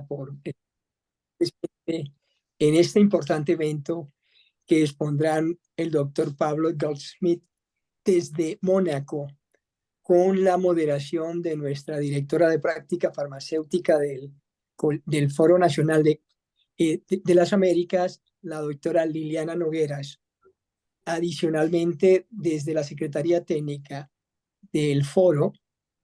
por en este importante evento que expondrán el doctor Pablo Goldschmidt desde Mónaco, con la moderación de nuestra directora de práctica farmacéutica del Foro Nacional de las Américas, la doctora Liliana Nogueras. Adicionalmente, desde la Secretaría Técnica del Foro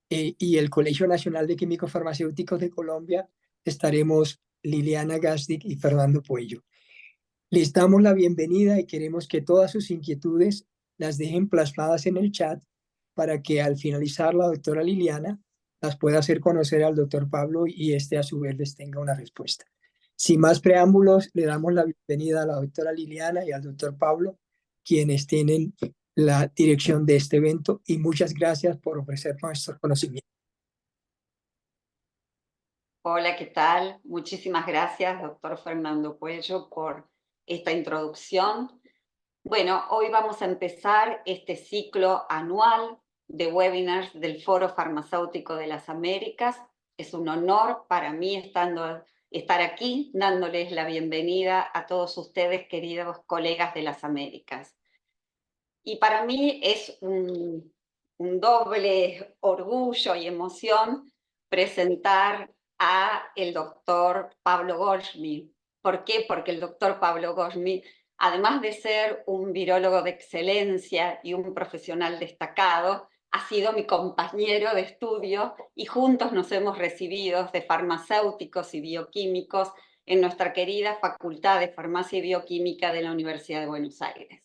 y el Colegio Nacional de Químicos Farmacéuticos de Colombia, estaremos Liliana Gasdic y Fernando Puello. Les damos la bienvenida y queremos que todas sus inquietudes las dejen plasmadas en el chat para que al finalizar la doctora Liliana las pueda hacer conocer al doctor Pablo y este a su vez les tenga una respuesta. Sin más preámbulos, le damos la bienvenida a la doctora Liliana y al doctor Pablo, quienes tienen la dirección de este evento, y muchas gracias por ofrecer nuestros conocimientos. Hola, ¿qué tal? Muchísimas gracias, doctor Fernando Puello, por esta introducción. Bueno, hoy vamos a empezar este ciclo anual de webinars del Foro Farmacéutico de las Américas. Es un honor para mí estar aquí, dándoles la bienvenida a todos ustedes, queridos colegas de las Américas. Y para mí es un doble orgullo y emoción presentar a el doctor Pablo Goldschmidt. ¿Por qué? Porque el doctor Pablo Goldschmidt, además de ser un virólogo de excelencia y un profesional destacado, ha sido mi compañero de estudio y juntos nos hemos recibido de farmacéuticos y bioquímicos en nuestra querida Facultad de Farmacia y Bioquímica de la Universidad de Buenos Aires.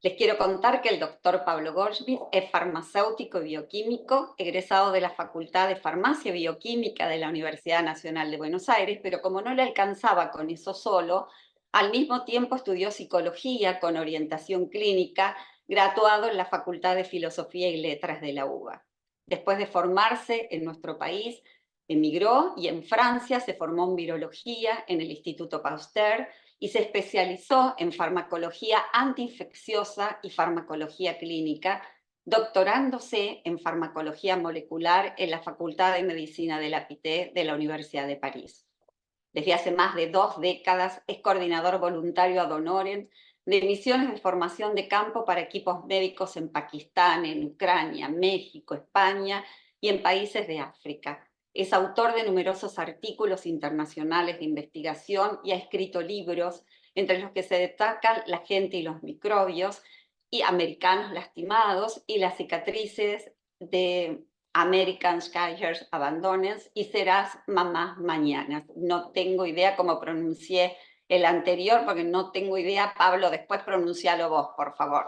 Les quiero contar que el doctor Pablo Goldschmidt es farmacéutico y bioquímico, egresado de la Facultad de Farmacia y Bioquímica de la Universidad Nacional de Buenos Aires, pero como no le alcanzaba con eso solo, al mismo tiempo estudió psicología con orientación clínica, graduado en la Facultad de Filosofía y Letras de la UBA. Después de formarse en nuestro país, emigró y en Francia se formó en virología en el Instituto Pasteur y se especializó en farmacología antiinfecciosa y farmacología clínica, doctorándose en farmacología molecular en la Facultad de Medicina de la Pité de la Universidad de París. Desde hace más de 2 décadas es coordinador voluntario ad honorem de misiones de formación de campo para equipos médicos en Pakistán, en Ucrania, México, España y en países de África. Es autor de numerosos artículos internacionales de investigación y ha escrito libros, entre los que se destacan La gente y los microbios, y Americanos lastimados, y Las cicatrices de American Scars Abandoned y Serás mamá mañana. No tengo idea cómo pronuncié el anterior, porque no tengo idea. Pablo, después pronuncialo vos, por favor.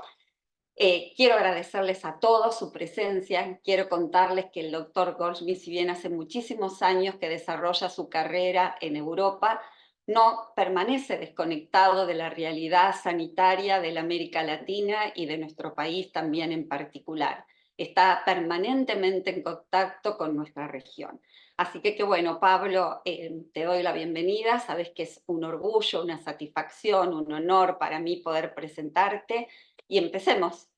Quiero agradecerles a todos su presencia. Quiero contarles que el doctor Goldschmidt, si bien hace muchísimos años que desarrolla su carrera en Europa, no permanece desconectado de la realidad sanitaria de la América Latina y de nuestro país también en particular. Está permanentemente en contacto con nuestra región. Así que qué bueno, Pablo, te doy la bienvenida. Sabes que es un orgullo, una satisfacción, un honor para mí poder presentarte. Y empecemos.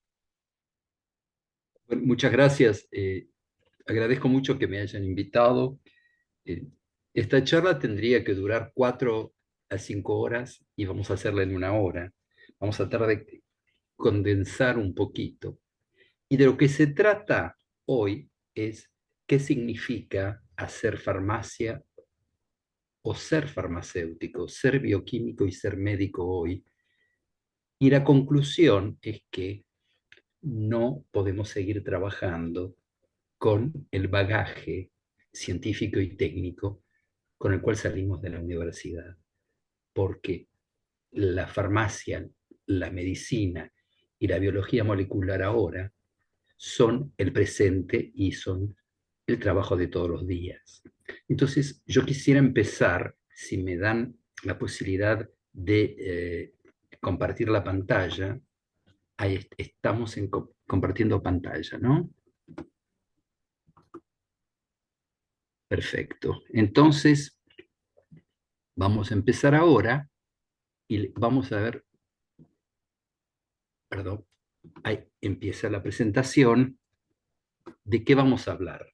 Bueno, muchas gracias. Agradezco mucho que me hayan invitado. Eh, Esta charla tendría que durar 4 a 5 horas y vamos a hacerla en 1 hora. Vamos a tratar de condensar un poquito. Y de lo que se trata hoy es qué significa hacer farmacia o ser farmacéutico, ser bioquímico y ser médico hoy. Y la conclusión es que no podemos seguir trabajando con el bagaje científico y técnico con el cual salimos de la universidad, porque la farmacia, la medicina y la biología molecular ahora son el presente y son el trabajo de todos los días. Entonces, yo quisiera empezar, si me dan la posibilidad de compartir la pantalla. Ahí estamos compartiendo pantalla, ¿no? Perfecto. Entonces, vamos a empezar ahora y vamos a ver, perdón, ahí empieza la presentación. ¿De qué vamos a hablar?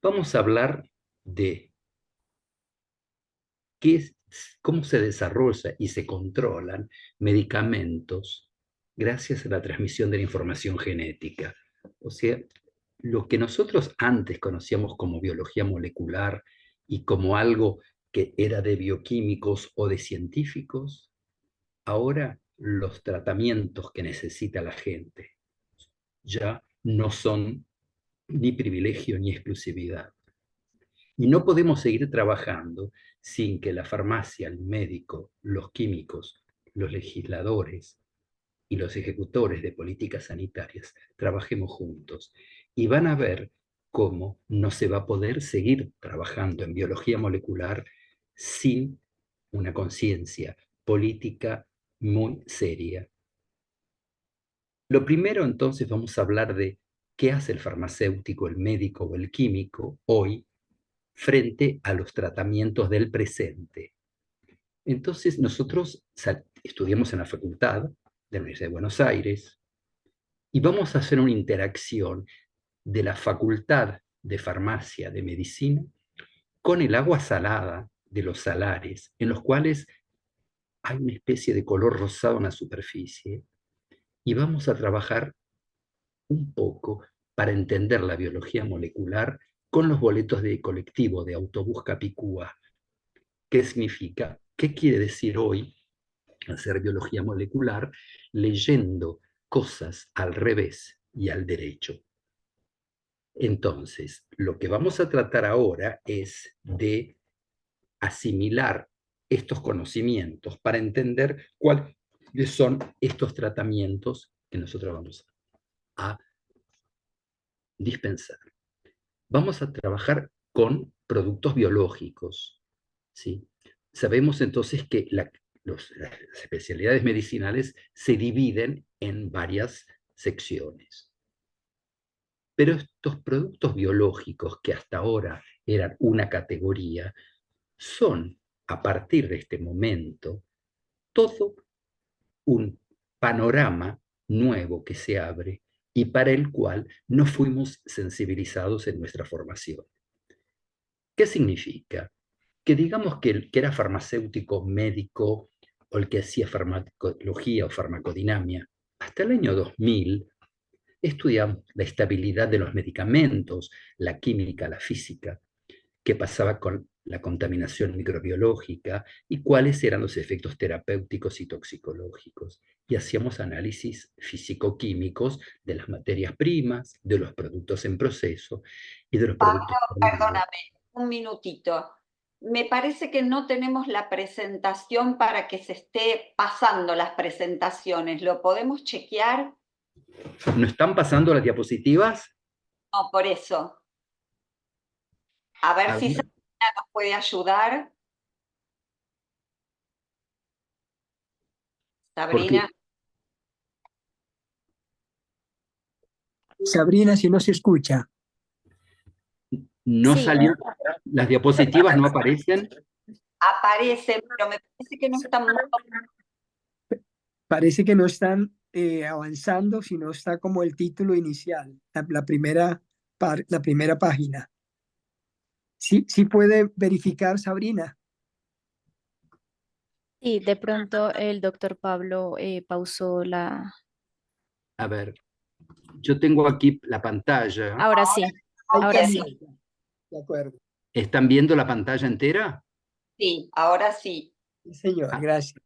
Vamos a hablar de cómo se desarrolla y se controlan medicamentos gracias a la transmisión de la información genética. O sea, lo que nosotros antes conocíamos como biología molecular y como algo que era de bioquímicos o de científicos, ahora los tratamientos que necesita la gente ya no son ni privilegio ni exclusividad. Y no podemos seguir trabajando sin que la farmacia, el médico, los químicos, los legisladores y los ejecutores de políticas sanitarias trabajemos juntos. Y van a ver cómo no se va a poder seguir trabajando en biología molecular sin una conciencia política muy seria. Lo primero, entonces, vamos a hablar de qué hace el farmacéutico, el médico o el químico hoy frente a los tratamientos del presente. Entonces, nosotros estudiamos en la facultad de la Universidad de Buenos Aires y vamos a hacer una interacción de la facultad de farmacia, de medicina, con el agua salada de los salares, en los cuales hay una especie de color rosado en la superficie, y vamos a trabajar un poco para entender la biología molecular con los boletos de colectivo de autobús Capicúa. ¿Qué significa? ¿Qué quiere decir hoy hacer biología molecular leyendo cosas al revés y al derecho? Entonces, lo que vamos a tratar ahora es de asimilar estos conocimientos para entender cuáles son estos tratamientos que nosotros vamos a dispensar. Vamos a trabajar con productos biológicos, ¿sí? Sabemos entonces que las especialidades medicinales se dividen en varias secciones. Pero estos productos biológicos, que hasta ahora eran una categoría, son, a partir de este momento, todo un panorama nuevo que se abre y para el cual no fuimos sensibilizados en nuestra formación. ¿Qué significa? Que digamos que el que era farmacéutico, médico, o el que hacía farmacología o farmacodinamia, hasta el año 2000 estudiamos la estabilidad de los medicamentos, la química, la física, qué pasaba con la contaminación microbiológica y cuáles eran los efectos terapéuticos y toxicológicos. Y hacíamos análisis físico-químicos de las materias primas, de los productos en proceso y de los productos terminados. Perdóname, un minutito. Me parece que no tenemos la presentación para que se esté pasando las presentaciones. ¿Lo podemos chequear? ¿No están pasando las diapositivas? No, por eso. A ver A si ver, Sabrina nos puede ayudar. porque Sabrina. Sabrina, si no se escucha. no Sí, salió, las diapositivas no aparecen. Aparecen, pero me parece que no están muy... Parece que no están avanzando, sino está como el título inicial, la la primera página. Sí, sí puede verificar, Sabrina. sí, de pronto el doctor Pablo pausó la... A ver, yo tengo aquí la pantalla. Ahora sí, Ahí ahora sí. cambió. De acuerdo. ¿Están viendo la pantalla entera? Sí, ahora sí. Sí, señor, Ah, gracias.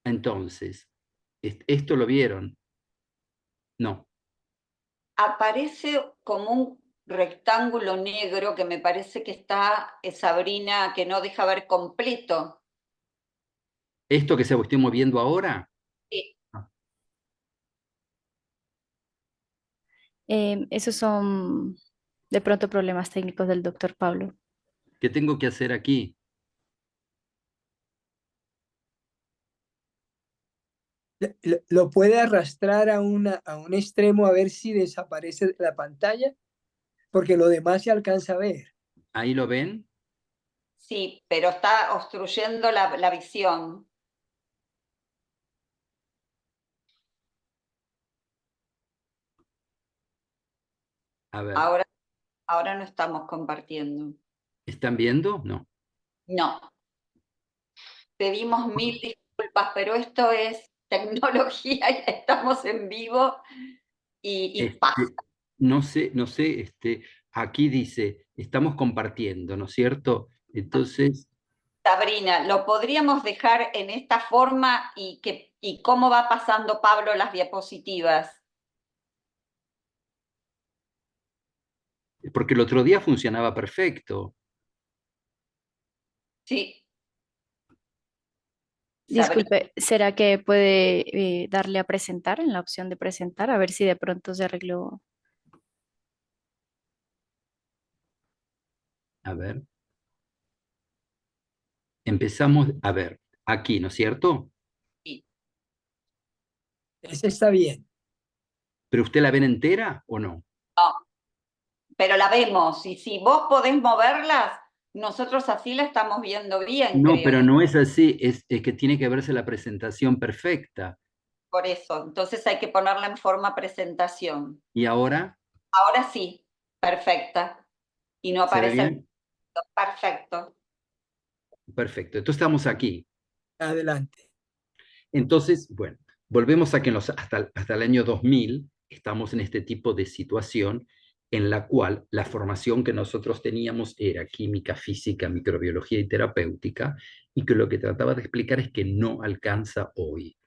entonces, ¿esto lo vieron? No. Aparece como un rectángulo negro que me parece que está, Sabrina, que no deja ver completo. ¿Esto que se estoy moviendo ahora? Sí. Esos son de pronto problemas técnicos del doctor Pablo. ¿Qué tengo que hacer aquí? Lo puede arrastrar a un extremo a ver si desaparece de la pantalla, porque lo demás se alcanza a ver. ¿Ahí lo ven? Sí, pero está obstruyendo la visión. A ver, Ahora no estamos compartiendo. ¿están viendo? No. No. Pedimos mil disculpas, pero esto es tecnología y estamos en vivo y pasa. No sé, aquí dice, estamos compartiendo, ¿no es cierto? Entonces, Sabrina, ¿lo podríamos dejar en esta forma y cómo va pasando Pablo las diapositivas? porque el otro día funcionaba perfecto. Sí. Disculpe, ¿será que puede darle a presentar en la opción de presentar? A ver si de pronto se arregló. A ver, empezamos, a ver, aquí, ¿no es cierto? Sí. Ese está bien. ¿Pero usted la ven entera o no? No, pero la vemos y si vos podés moverlas, nosotros así la estamos viendo bien, No, creo. pero no es así, es que tiene que verse la presentación perfecta. Por eso, entonces hay que ponerla en forma presentación. ¿Y ahora? Ahora sí, perfecta. Y no ¿Se ve aparece el... bien? Perfecto. Perfecto, entonces estamos aquí. Adelante. Entonces, bueno, volvemos a que hasta el año 2000 estamos en este tipo de situación en la cual la formación que nosotros teníamos era química, física, microbiología y terapéutica, y que lo que trataba de explicar es que no alcanza hoy.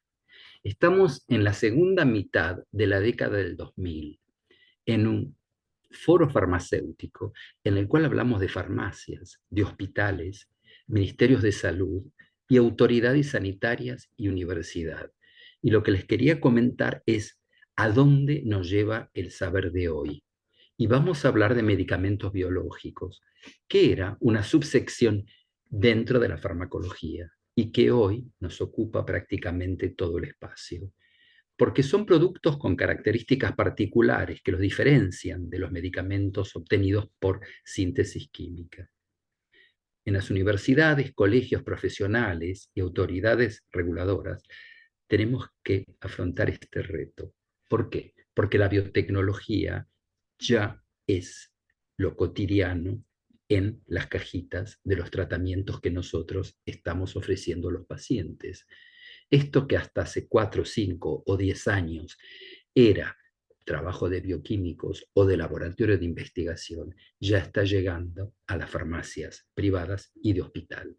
Estamos en la segunda mitad de la década del 2000, en un foro farmacéutico en el cual hablamos de farmacias, de hospitales, ministerios de salud y autoridades sanitarias y universidad. Y lo que les quería comentar es a dónde nos lleva el saber de hoy. Y vamos a hablar de medicamentos biológicos, que era una subsección dentro de la farmacología y que hoy nos ocupa prácticamente todo el espacio porque son productos con características particulares que los diferencian de los medicamentos obtenidos por síntesis química. En las universidades, colegios profesionales y autoridades reguladoras tenemos que afrontar este reto. ¿Por qué? Porque la biotecnología ya es lo cotidiano en las cajitas de los tratamientos que nosotros estamos ofreciendo a los pacientes. Esto que hasta hace 4, 5 o 10 años era trabajo de bioquímicos o de laboratorio de investigación, ya está llegando a las farmacias privadas y de hospital.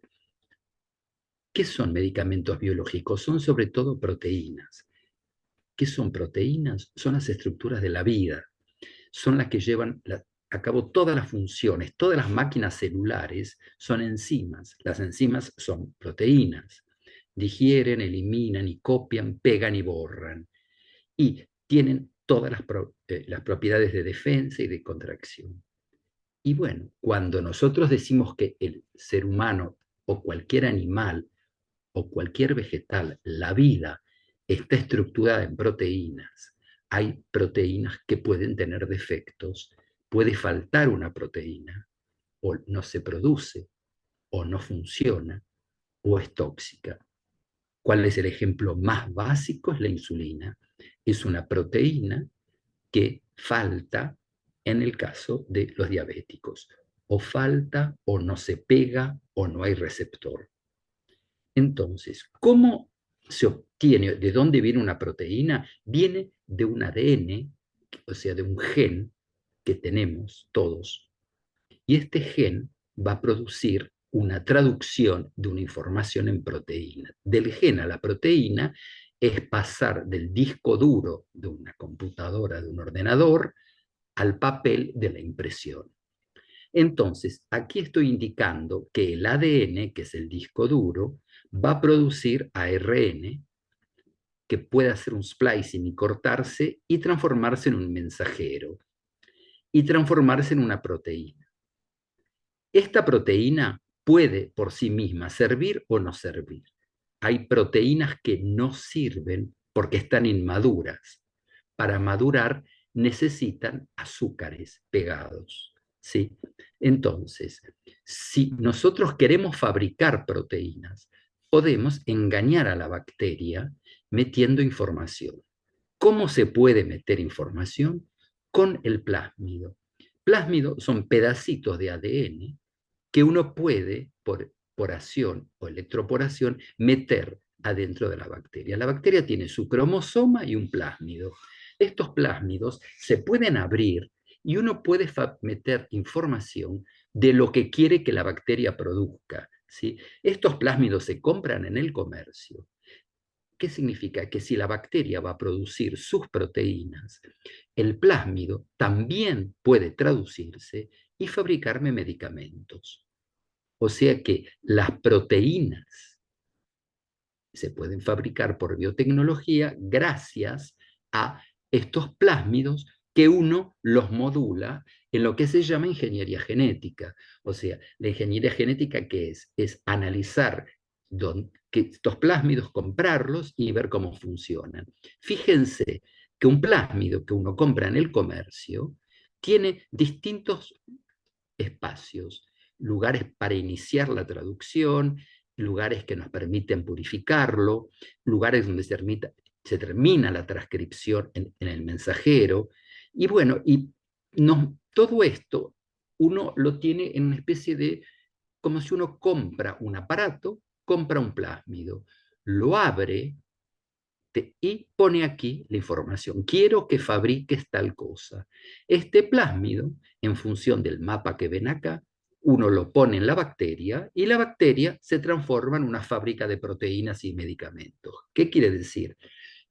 ¿Qué son medicamentos biológicos? Son sobre todo proteínas. ¿Qué son proteínas? Son las estructuras de la vida. Son las que llevan a cabo todas las funciones. Todas las máquinas celulares son enzimas. Las enzimas son proteínas. Digieren, eliminan y copian, pegan y borran. Y tienen todas las propiedades de defensa y de contracción. Y bueno, cuando nosotros decimos que el ser humano o cualquier animal o cualquier vegetal, la vida está estructurada en proteínas, hay proteínas que pueden tener defectos, puede faltar una proteína, o no se produce, o no funciona, o es tóxica. ¿Cuál es el ejemplo más básico? Es la insulina. Es una proteína que falta en el caso de los diabéticos. O falta, o no se pega, o no hay receptor. Entonces, ¿cómo se obtiene? ¿De dónde viene una proteína? Viene de un ADN, o sea, de un gen que tenemos todos. Y este gen va a producir una traducción de una información en proteína. Del gen a la proteína es pasar del disco duro de una computadora, de un ordenador, al papel de la impresión. Entonces, aquí estoy indicando que el ADN, que es el disco duro, va a producir ARN, que puede hacer un splicing y cortarse y transformarse en un mensajero y transformarse en una proteína. Esta proteína puede por sí misma servir o no servir. Hay proteínas que no sirven porque están inmaduras. Para madurar necesitan azúcares pegados, ¿sí? Entonces, si nosotros queremos fabricar proteínas, podemos engañar a la bacteria metiendo información. ¿Cómo se puede meter información? Con el plásmido. Plásmido son pedacitos de ADN que uno puede, por poración o electroporación, meter adentro de la bacteria. La bacteria tiene su cromosoma y un plásmido. Estos plásmidos se pueden abrir y uno puede meter información de lo que quiere que la bacteria produzca, ¿sí? Estos plásmidos se compran en el comercio. ¿Qué significa? Que si la bacteria va a producir sus proteínas, el plásmido también puede traducirse y fabricarme medicamentos. O sea que las proteínas se pueden fabricar por biotecnología gracias a estos plásmidos que uno los modula en lo que se llama ingeniería genética. O sea, la ingeniería genética, ¿qué es? Es analizar estos plásmidos, comprarlos y ver cómo funcionan. Fíjense que un plásmido que uno compra en el comercio tiene distintos espacios, lugares para iniciar la traducción, lugares que nos permiten purificarlo, lugares donde se termina la transcripción en el mensajero. Y bueno, todo esto uno lo tiene en una especie de, como si uno compra un aparato, compra un plásmido, lo abre y pone aquí la información. Quiero que fabriques tal cosa. Este plásmido, en función del mapa que ven acá, uno lo pone en la bacteria y la bacteria se transforma en una fábrica de proteínas y medicamentos. ¿Qué quiere decir?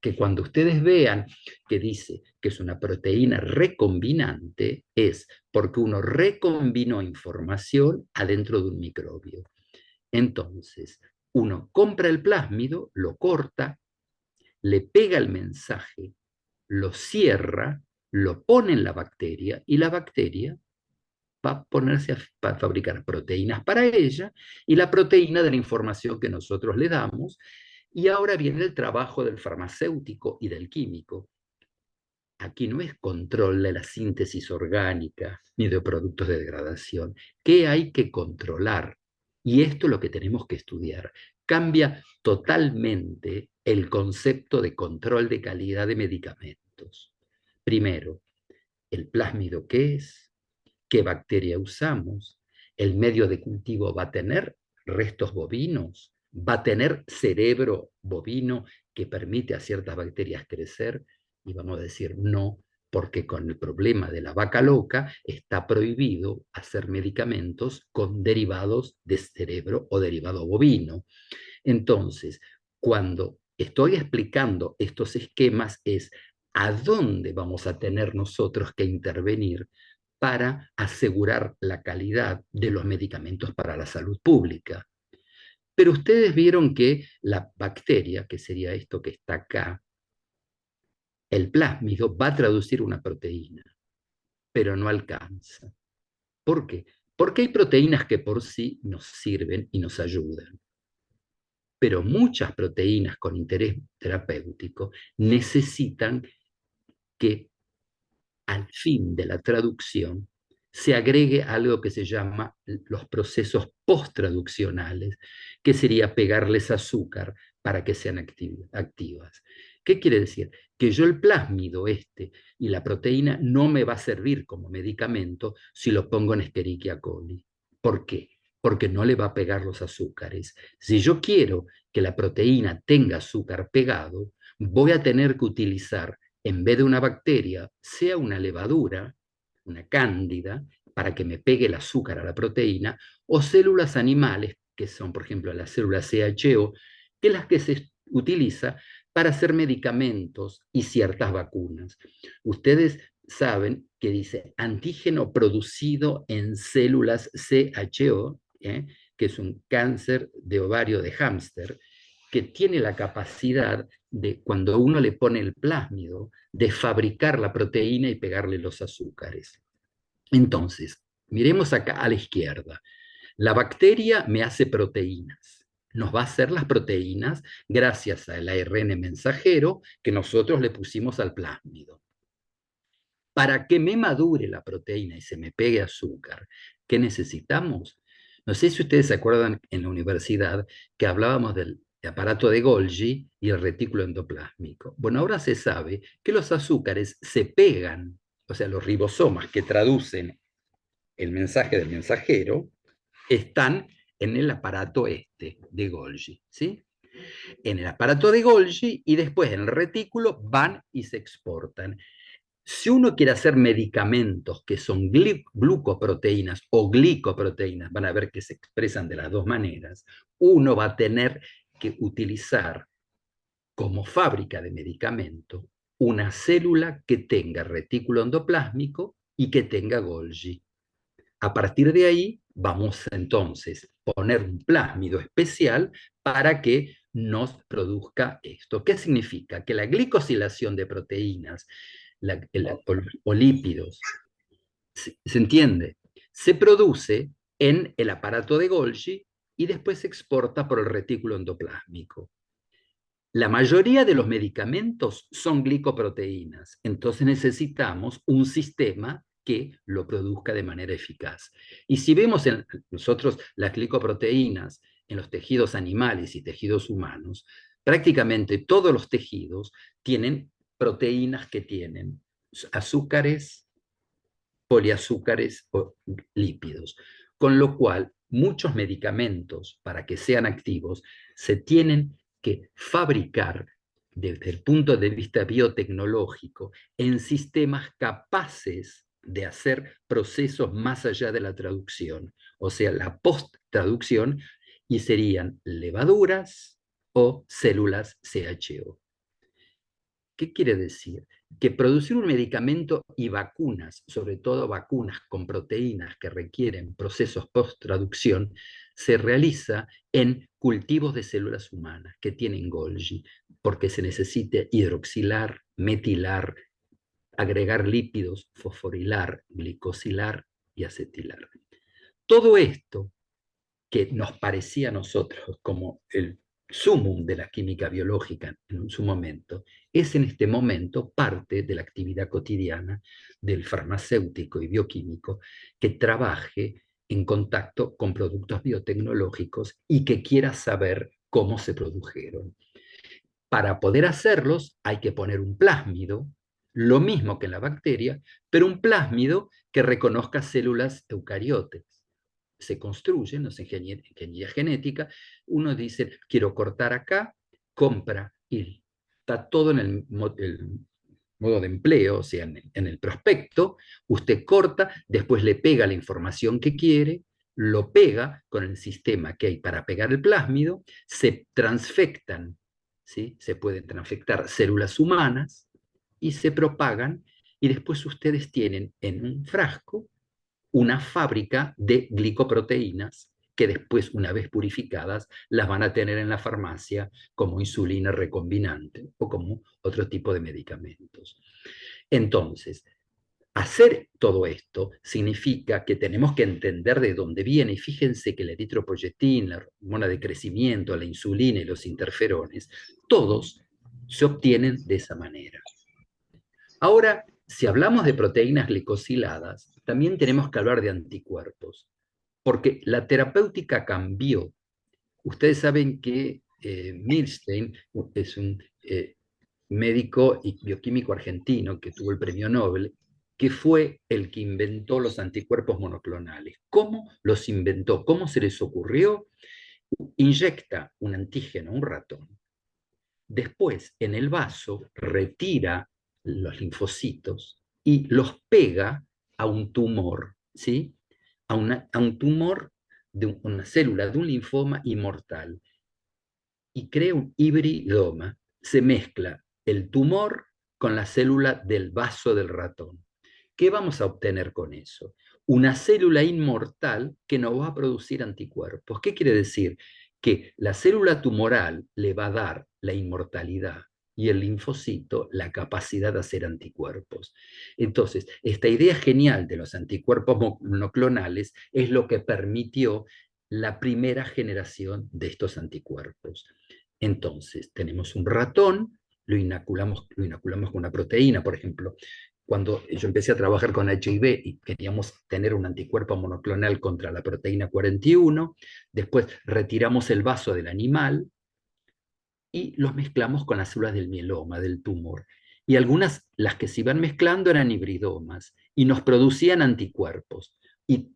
Que cuando ustedes vean que dice que es una proteína recombinante, es porque uno recombinó información adentro de un microbio. Entonces, uno compra el plásmido, lo corta, le pega el mensaje, lo cierra, lo pone en la bacteria y la bacteria va a ponerse a fabricar proteínas para ella y la proteína de la información que nosotros le damos. Y ahora viene el trabajo del farmacéutico y del químico. Aquí no es control de la síntesis orgánica ni de productos de degradación. ¿Qué hay que controlar? Y esto es lo que tenemos que estudiar. Cambia totalmente el concepto de control de calidad de medicamentos. Primero, el plásmido, ¿qué es? ¿Qué bacteria usamos? ¿El medio de cultivo va a tener restos bovinos? ¿Va a tener cerebro bovino que permite a ciertas bacterias crecer? Y vamos a decir no, porque con el problema de la vaca loca está prohibido hacer medicamentos con derivados de cerebro o derivado bovino. Entonces, cuando estoy explicando estos esquemas es a dónde vamos a tener nosotros que intervenir para asegurar la calidad de los medicamentos para la salud pública. Pero ustedes vieron que la bacteria, que sería esto que está acá, el plásmido va a traducir una proteína, pero no alcanza. ¿Por qué? Porque hay proteínas que por sí nos sirven y nos ayudan. Pero muchas proteínas con interés terapéutico necesitan que al fin de la traducción se agregue algo que se llama los procesos post-traduccionales, que sería pegarles azúcar para que sean activas. ¿Qué quiere decir? Que yo el plásmido y la proteína no me va a servir como medicamento si lo pongo en Escherichia coli. ¿Por qué? Porque no le va a pegar los azúcares. Si yo quiero que la proteína tenga azúcar pegado, voy a tener que utilizar, en vez de una bacteria, sea una levadura, una cándida, para que me pegue el azúcar a la proteína, o células animales, que son, por ejemplo, las células CHO, que es las que se utiliza para hacer medicamentos y ciertas vacunas. Ustedes saben que dice antígeno producido en células CHO, que es un cáncer de ovario de hámster, que tiene la capacidad de, cuando uno le pone el plásmido, de fabricar la proteína y pegarle los azúcares. Entonces, miremos acá a la izquierda. La bacteria me hace proteínas. Nos va a hacer las proteínas gracias al ARN mensajero que nosotros le pusimos al plásmido. Para que me madure la proteína y se me pegue azúcar, ¿qué necesitamos? No sé si ustedes se acuerdan en la universidad que hablábamos del aparato de Golgi y el retículo endoplásmico. Bueno, ahora se sabe que los azúcares se pegan, o sea, los ribosomas que traducen el mensaje del mensajero están en el aparato de Golgi, ¿sí? En el aparato de Golgi y después en el retículo van y se exportan. Si uno quiere hacer medicamentos que son glucoproteínas o glicoproteínas, van a ver que se expresan de las dos maneras, uno va a tener que utilizar como fábrica de medicamento una célula que tenga retículo endoplásmico y que tenga Golgi. A partir de ahí vamos entonces a poner un plásmido especial para que nos produzca esto. ¿Qué significa? Que la glicosilación de proteínas o lípidos, ¿se entiende? Se produce en el aparato de Golgi y después se exporta por el retículo endoplásmico. La mayoría de los medicamentos son glicoproteínas, entonces necesitamos un sistema que lo produzca de manera eficaz. Y si vemos nosotros las glicoproteínas en los tejidos animales y tejidos humanos, prácticamente todos los tejidos tienen proteínas que tienen azúcares, poliazúcares o lípidos, con lo cual muchos medicamentos, para que sean activos, se tienen que fabricar desde el punto de vista biotecnológico en sistemas capaces de hacer procesos más allá de la traducción, o sea, la post-traducción, y serían levaduras o células CHO. ¿Qué quiere decir? Que producir un medicamento y vacunas, sobre todo vacunas con proteínas que requieren procesos post-traducción, se realiza en cultivos de células humanas que tienen Golgi, porque se necesita hidroxilar, metilar, agregar lípidos, fosforilar, glicosilar y acetilar. Todo esto que nos parecía a nosotros como el sumum de la química biológica en su momento, es en este momento parte de la actividad cotidiana del farmacéutico y bioquímico que trabaje en contacto con productos biotecnológicos y que quiera saber cómo se produjeron. Para poder hacerlos hay que poner un plásmido, lo mismo que en la bacteria, pero un plásmido que reconozca células eucariotes. Se construyen, no sé, ingeniería genética, uno dice, quiero cortar acá, compra, y está todo en el modo de empleo, o sea, en el prospecto, usted corta, después le pega la información que quiere, lo pega con el sistema que hay para pegar el plásmido, se transfectan, ¿sí? Se pueden transfectar células humanas y se propagan, y después ustedes tienen en un frasco una fábrica de glicoproteínas que después, una vez purificadas, las van a tener en la farmacia como insulina recombinante o como otro tipo de medicamentos. Entonces, hacer todo esto significa que tenemos que entender de dónde viene, y fíjense que la eritropoyetina, la hormona de crecimiento, la insulina y los interferones, todos se obtienen de esa manera. Ahora, si hablamos de proteínas glicosiladas, también tenemos que hablar de anticuerpos, porque la terapéutica cambió. Ustedes saben que Milstein es un médico y bioquímico argentino que tuvo el premio Nobel, que fue el que inventó los anticuerpos monoclonales. ¿Cómo los inventó? ¿Cómo se les ocurrió? Inyecta un antígeno, un ratón. Después, en el vaso, retira los linfocitos y los pega a un tumor, ¿sí? A un tumor de una célula de un linfoma inmortal. Y crea un hibridoma. Se mezcla el tumor con la célula del vaso del ratón. ¿Qué vamos a obtener con eso? Una célula inmortal que no va a producir anticuerpos. ¿Qué quiere decir? Que la célula tumoral le va a dar la inmortalidad y el linfocito la capacidad de hacer anticuerpos. Entonces, esta idea genial de los anticuerpos monoclonales es lo que permitió la primera generación de estos anticuerpos. Entonces, tenemos un ratón, lo inoculamos con una proteína, por ejemplo. Cuando yo empecé a trabajar con HIV y queríamos tener un anticuerpo monoclonal contra la proteína 41, después retiramos el vaso del animal y los mezclamos con las células del mieloma, del tumor. Y algunas, las que se iban mezclando, eran hibridomas y nos producían anticuerpos. Y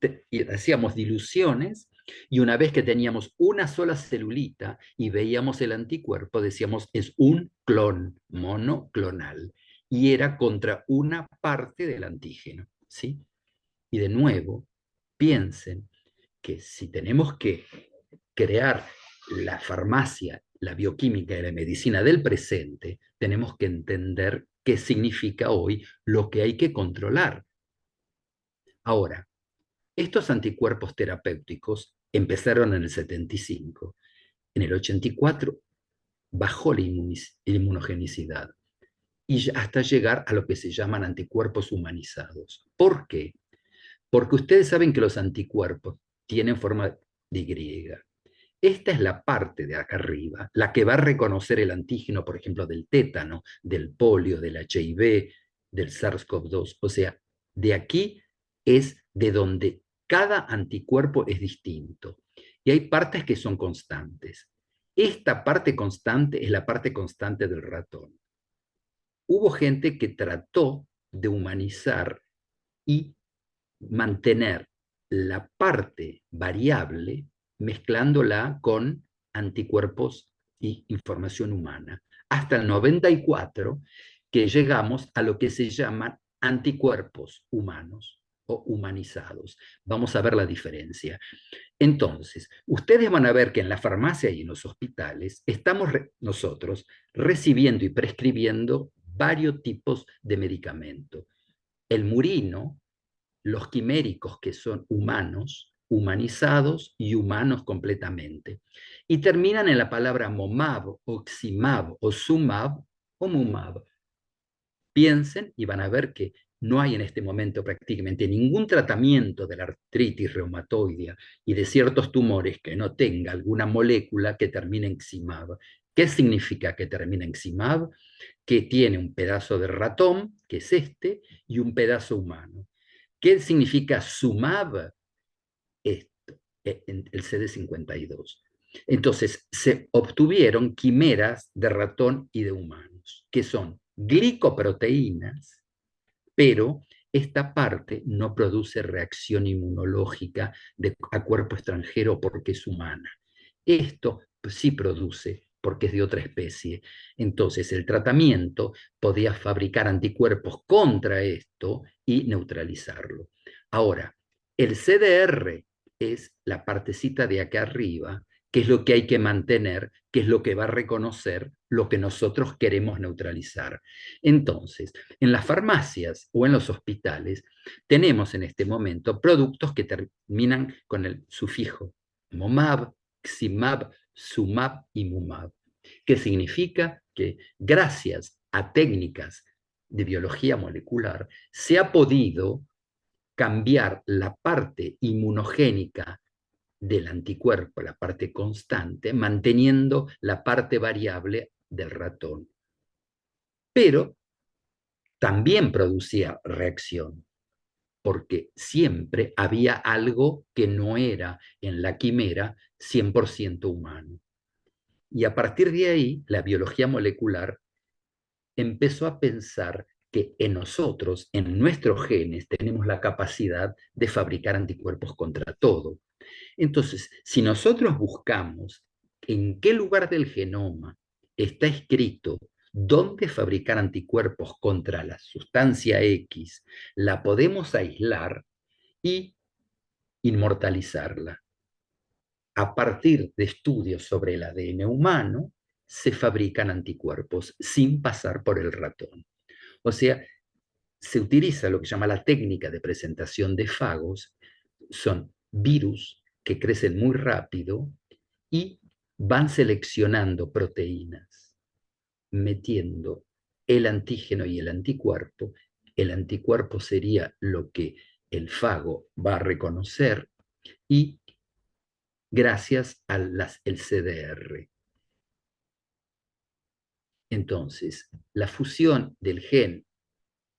hacíamos diluciones Y una vez que teníamos una sola celulita y veíamos el anticuerpo, decíamos, es un clon monoclonal. Y era contra una parte del antígeno, ¿sí? Y de nuevo, piensen que si tenemos que crear la farmacia, la bioquímica y la medicina del presente, tenemos que entender qué significa hoy lo que hay que controlar. Ahora, estos anticuerpos terapéuticos empezaron en el 75. En el 84 bajó la inmunogenicidad y hasta llegar a lo que se llaman anticuerpos humanizados. ¿Por qué? Porque ustedes saben que los anticuerpos tienen forma de Y. Esta es la parte de acá arriba, la que va a reconocer el antígeno, por ejemplo, del tétano, del polio, del HIV, del SARS-CoV-2. O sea, de aquí es de donde cada anticuerpo es distinto. Y hay partes que son constantes. Esta parte constante es la parte constante del ratón. Hubo gente que trató de humanizar y mantener la parte variable mezclándola con anticuerpos y información humana, hasta el 94, que llegamos a lo que se llaman anticuerpos humanos o humanizados. Vamos a ver la diferencia. Entonces, ustedes van a ver que en la farmacia y en los hospitales estamos nosotros recibiendo y prescribiendo varios tipos de medicamentos. El murino, los quiméricos que son humanos, humanizados y humanos completamente. Y terminan en la palabra momab, oximab, o sumab, o mumab. Piensen y van a ver que no hay en este momento prácticamente ningún tratamiento de la artritis reumatoidea y de ciertos tumores que no tenga alguna molécula que termine en ximab. ¿Qué significa que termina en ximab? Que tiene un pedazo de ratón, que es este, y un pedazo humano. ¿Qué significa sumab? Esto, el CD52. Entonces, se obtuvieron quimeras de ratón y de humanos, que son glicoproteínas, pero esta parte no produce reacción inmunológica a cuerpo extranjero porque es humana. Esto sí produce porque es de otra especie. Entonces, el tratamiento podía fabricar anticuerpos contra esto y neutralizarlo. Ahora, el CDR es la partecita de acá arriba, que es lo que hay que mantener, que es lo que va a reconocer lo que nosotros queremos neutralizar. Entonces, en las farmacias o en los hospitales tenemos en este momento productos que terminan con el sufijo momab, ximab, sumab y mumab, que significa que gracias a técnicas de biología molecular se ha podido cambiar la parte inmunogénica del anticuerpo, la parte constante, manteniendo la parte variable del ratón. Pero también producía reacción, porque siempre había algo que no era en la quimera 100% humano. Y a partir de ahí, la biología molecular empezó a pensar que en nosotros, en nuestros genes, tenemos la capacidad de fabricar anticuerpos contra todo. Entonces, si nosotros buscamos en qué lugar del genoma está escrito dónde fabricar anticuerpos contra la sustancia X, la podemos aislar y inmortalizarla. A partir de estudios sobre el ADN humano, se fabrican anticuerpos sin pasar por el ratón. O sea, se utiliza lo que se llama la técnica de presentación de fagos, son virus que crecen muy rápido y van seleccionando proteínas, metiendo el antígeno y el anticuerpo. El anticuerpo sería lo que el fago va a reconocer y gracias al el CDR. Entonces, la fusión del gen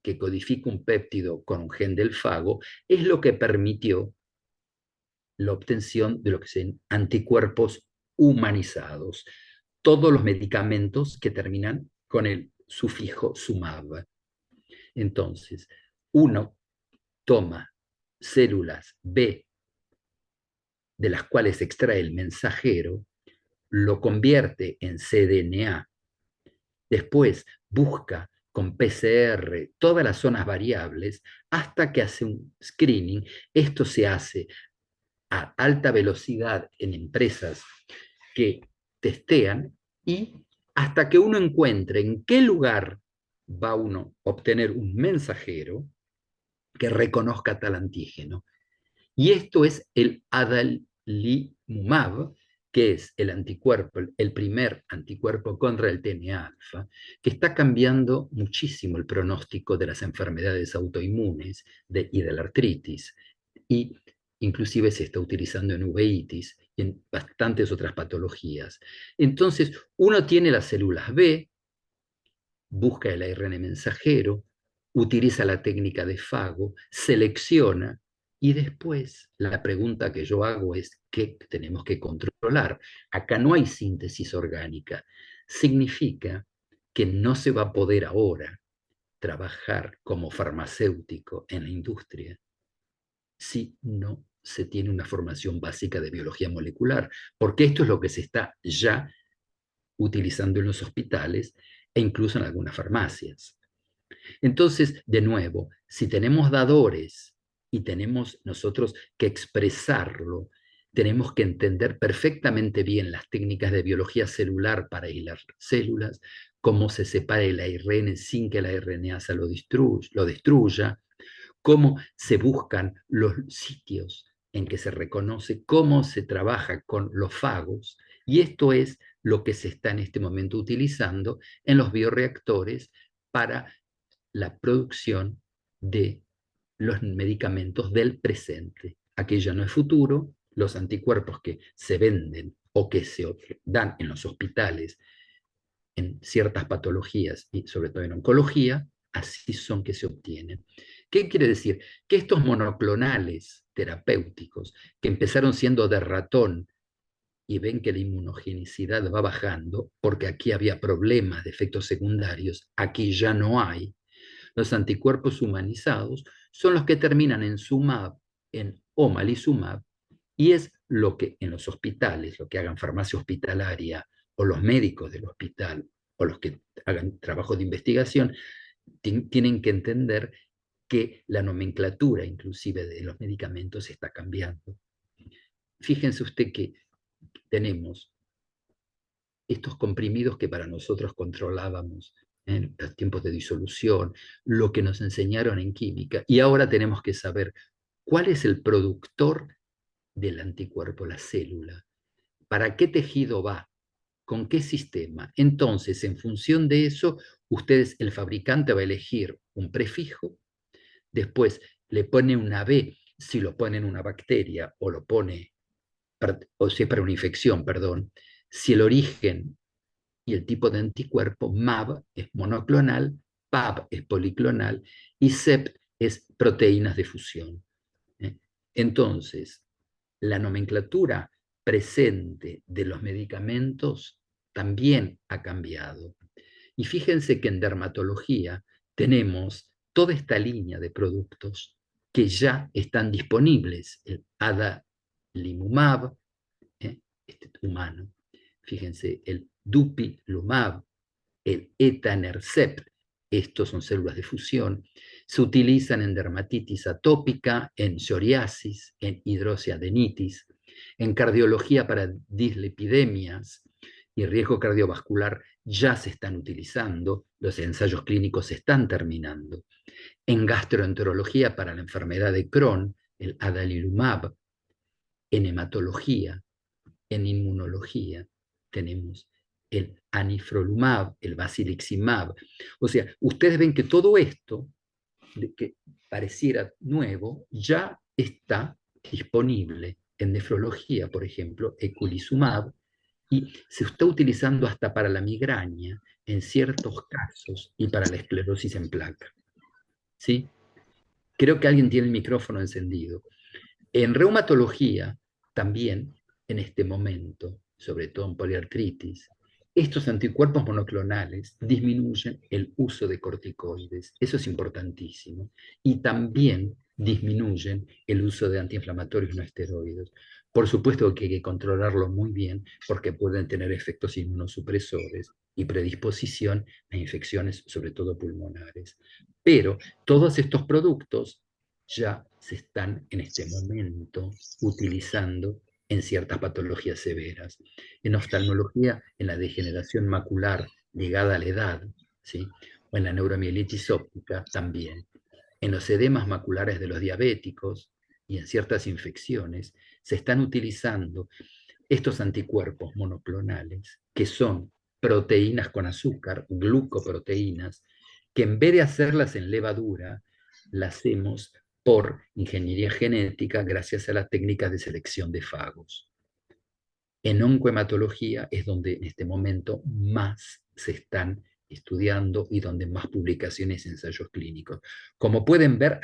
que codifica un péptido con un gen del fago es lo que permitió la obtención de lo que son anticuerpos humanizados. Todos los medicamentos que terminan con el sufijo sumab. Entonces, uno toma células B de las cuales extrae el mensajero, lo convierte en cDNA. Después busca con PCR todas las zonas variables hasta que hace un screening. Esto se hace a alta velocidad en empresas que testean y hasta que uno encuentre en qué lugar va uno a obtener un mensajero que reconozca tal antígeno. Y esto es el adalimumab, que es el anticuerpo, el primer anticuerpo contra el TNA-alfa, que está cambiando muchísimo el pronóstico de las enfermedades autoinmunes y de la artritis. Y inclusive se está utilizando en uveitis y en bastantes otras patologías. Entonces, uno tiene las células B, busca el ARN mensajero, utiliza la técnica de Fago, selecciona y después la pregunta que yo hago es ¿qué tenemos que controlar? Acá no hay síntesis orgánica. Significa que no se va a poder ahora trabajar como farmacéutico en la industria si no se tiene una formación básica de biología molecular, porque esto es lo que se está ya utilizando en los hospitales e incluso en algunas farmacias. Entonces, de nuevo, si tenemos dadores y tenemos nosotros que expresarlo, tenemos que entender perfectamente bien las técnicas de biología celular para aislar células, cómo se separa el ARN sin que la RNasa lo destruya, cómo se buscan los sitios en que se reconoce, cómo se trabaja con los fagos, y esto es lo que se está en este momento utilizando en los bioreactores para la producción de los medicamentos del presente. Aquello no es futuro, los anticuerpos que se venden o que se dan en los hospitales en ciertas patologías y sobre todo en oncología, así son que se obtienen. ¿Qué quiere decir? Que estos monoclonales terapéuticos que empezaron siendo de ratón y ven que la inmunogenicidad va bajando, porque aquí había problemas de efectos secundarios, aquí ya no hay. Los anticuerpos humanizados son los que terminan en sumab, en omalizumab, y es lo que en los hospitales, lo que hagan farmacia hospitalaria o los médicos del hospital o los que hagan trabajo de investigación, tienen que entender que la nomenclatura inclusive de los medicamentos está cambiando. Fíjense usted que tenemos estos comprimidos que para nosotros controlábamos en los tiempos de disolución, lo que nos enseñaron en química, y ahora tenemos que saber cuál es el productor del anticuerpo, la célula, para qué tejido va, con qué sistema. Entonces, en función de eso, el fabricante va a elegir un prefijo, después le pone una B si lo pone en una bacteria o lo pone, o si es para una infección, perdón, si el origen y el tipo de anticuerpo, MAB, es monoclonal, PAB es policlonal y CEP es proteínas de fusión. Entonces, la nomenclatura presente de los medicamentos también ha cambiado. Y fíjense que en dermatología tenemos toda esta línea de productos que ya están disponibles. El adalimumab, este humano. Fíjense, el dupilumab, el etanercept, estos son células de fusión, se utilizan en dermatitis atópica, en psoriasis, en hidroxiadenitis, en cardiología para dislipidemias y riesgo cardiovascular ya se están utilizando, los ensayos clínicos se están terminando. En gastroenterología para la enfermedad de Crohn, el adalimumab, en hematología, en inmunología, tenemos el anifrolumab, el basiliximab. O sea, ustedes ven que todo esto, que pareciera nuevo, ya está disponible en nefrología, por ejemplo, eculizumab, y se está utilizando hasta para la migraña en ciertos casos y para la esclerosis en placa. ¿Sí? Creo que alguien tiene el micrófono encendido. En reumatología, también en este momento, sobre todo en poliartritis, estos anticuerpos monoclonales disminuyen el uso de corticoides. Eso es importantísimo. Y también disminuyen el uso de antiinflamatorios no esteroides. Por supuesto que hay que controlarlo muy bien porque pueden tener efectos inmunosupresores y predisposición a infecciones, sobre todo pulmonares. Pero todos estos productos ya se están en este momento utilizando en ciertas patologías severas. En oftalmología, en la degeneración macular ligada a la edad, ¿sí? O en la neuromielitis óptica también. En los edemas maculares de los diabéticos y en ciertas infecciones se están utilizando estos anticuerpos monoclonales, que son proteínas con azúcar, glucoproteínas, que en vez de hacerlas en levadura, las hacemos por ingeniería genética gracias a las técnicas de selección de fagos. En oncohematología es donde en este momento más se están estudiando y donde más publicaciones y ensayos clínicos. Como pueden ver,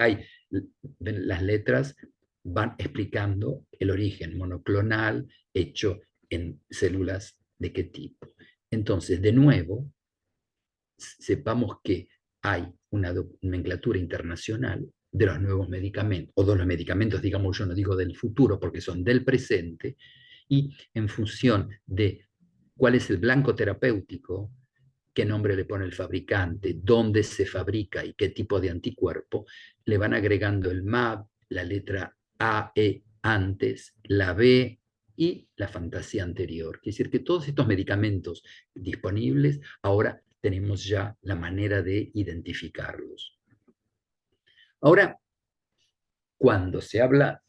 las letras van explicando el origen monoclonal hecho en células de qué tipo. Entonces, de nuevo, sepamos que hay una nomenclatura internacional de los nuevos medicamentos, o de los medicamentos, digamos, yo no digo del futuro, porque son del presente, y en función de cuál es el blanco terapéutico, qué nombre le pone el fabricante, dónde se fabrica y qué tipo de anticuerpo, le van agregando el MAB, la letra A, E antes, la B y la fantasía anterior. Es decir, que todos estos medicamentos disponibles ahora tenemos ya la manera de identificarlos. Ahora, cuando se habla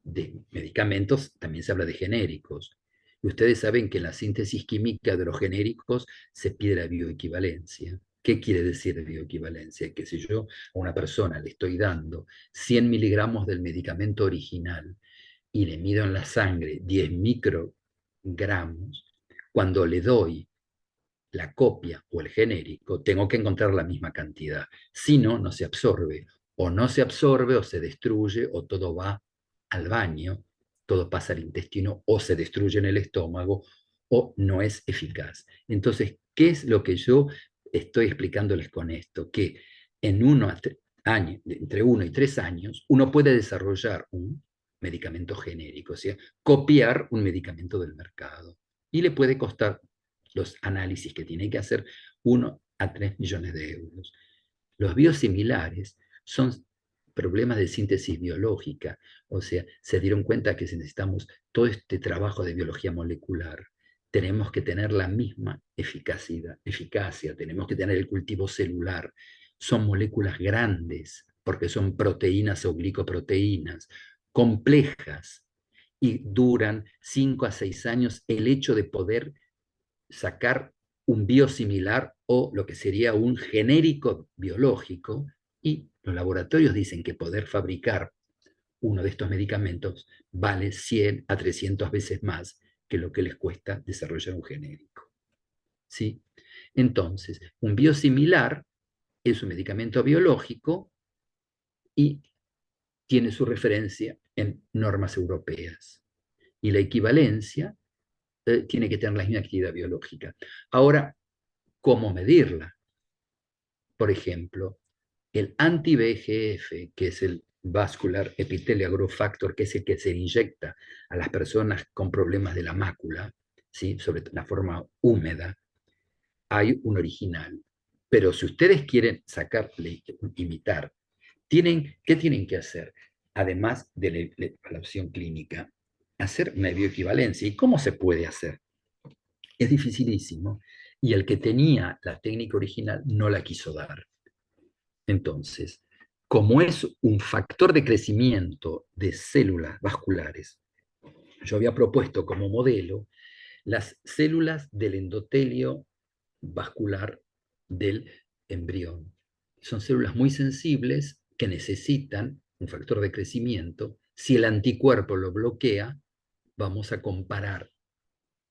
de medicamentos, también se habla de genéricos. Y ustedes saben que en la síntesis química de los genéricos se pide la bioequivalencia. ¿Qué quiere decir bioequivalencia? Que si yo a una persona le estoy dando 100 miligramos del medicamento original y le mido en la sangre 10 microgramos, cuando le doy la copia o el genérico, tengo que encontrar la misma cantidad. Si no, no se absorbe. O no se absorbe, o se destruye, o todo va al baño, todo pasa al intestino, o se destruye en el estómago, o no es eficaz. Entonces, ¿qué es lo que yo estoy explicándoles con esto? Que en entre 1 y 3 años, uno puede desarrollar un medicamento genérico, o sea, copiar un medicamento del mercado. Y le puede costar los análisis que tiene que hacer 1 a 3 millones de euros. Los biosimilares son problemas de síntesis biológica, o sea, se dieron cuenta que si necesitamos todo este trabajo de biología molecular, tenemos que tener la misma eficacia, tenemos que tener el cultivo celular. Son moléculas grandes, porque son proteínas o glicoproteínas, complejas, y duran 5 a 6 años el hecho de poder sacar un biosimilar o lo que sería un genérico biológico, y los laboratorios dicen que poder fabricar uno de estos medicamentos vale 100 a 300 veces más que lo que les cuesta desarrollar un genérico. ¿Sí? Entonces, un biosimilar es un medicamento biológico y tiene su referencia en normas europeas. Y la equivalencia tiene que tener la misma actividad biológica. Ahora, ¿cómo medirla? Por ejemplo, el anti-VEGF, que es el Vascular Epithelial Growth Factor, que es el que se inyecta a las personas con problemas de la mácula, ¿sí? Sobre la forma húmeda, hay un original. Pero si ustedes quieren sacarle, imitar, ¿qué tienen que hacer? Además de la opción clínica, hacer una bioequivalencia. ¿Y cómo se puede hacer? Es dificilísimo, y el que tenía la técnica original no la quiso dar. Entonces, como es un factor de crecimiento de células vasculares, yo había propuesto como modelo las células del endotelio vascular del embrión. Son células muy sensibles que necesitan un factor de crecimiento. Si el anticuerpo lo bloquea, vamos a comparar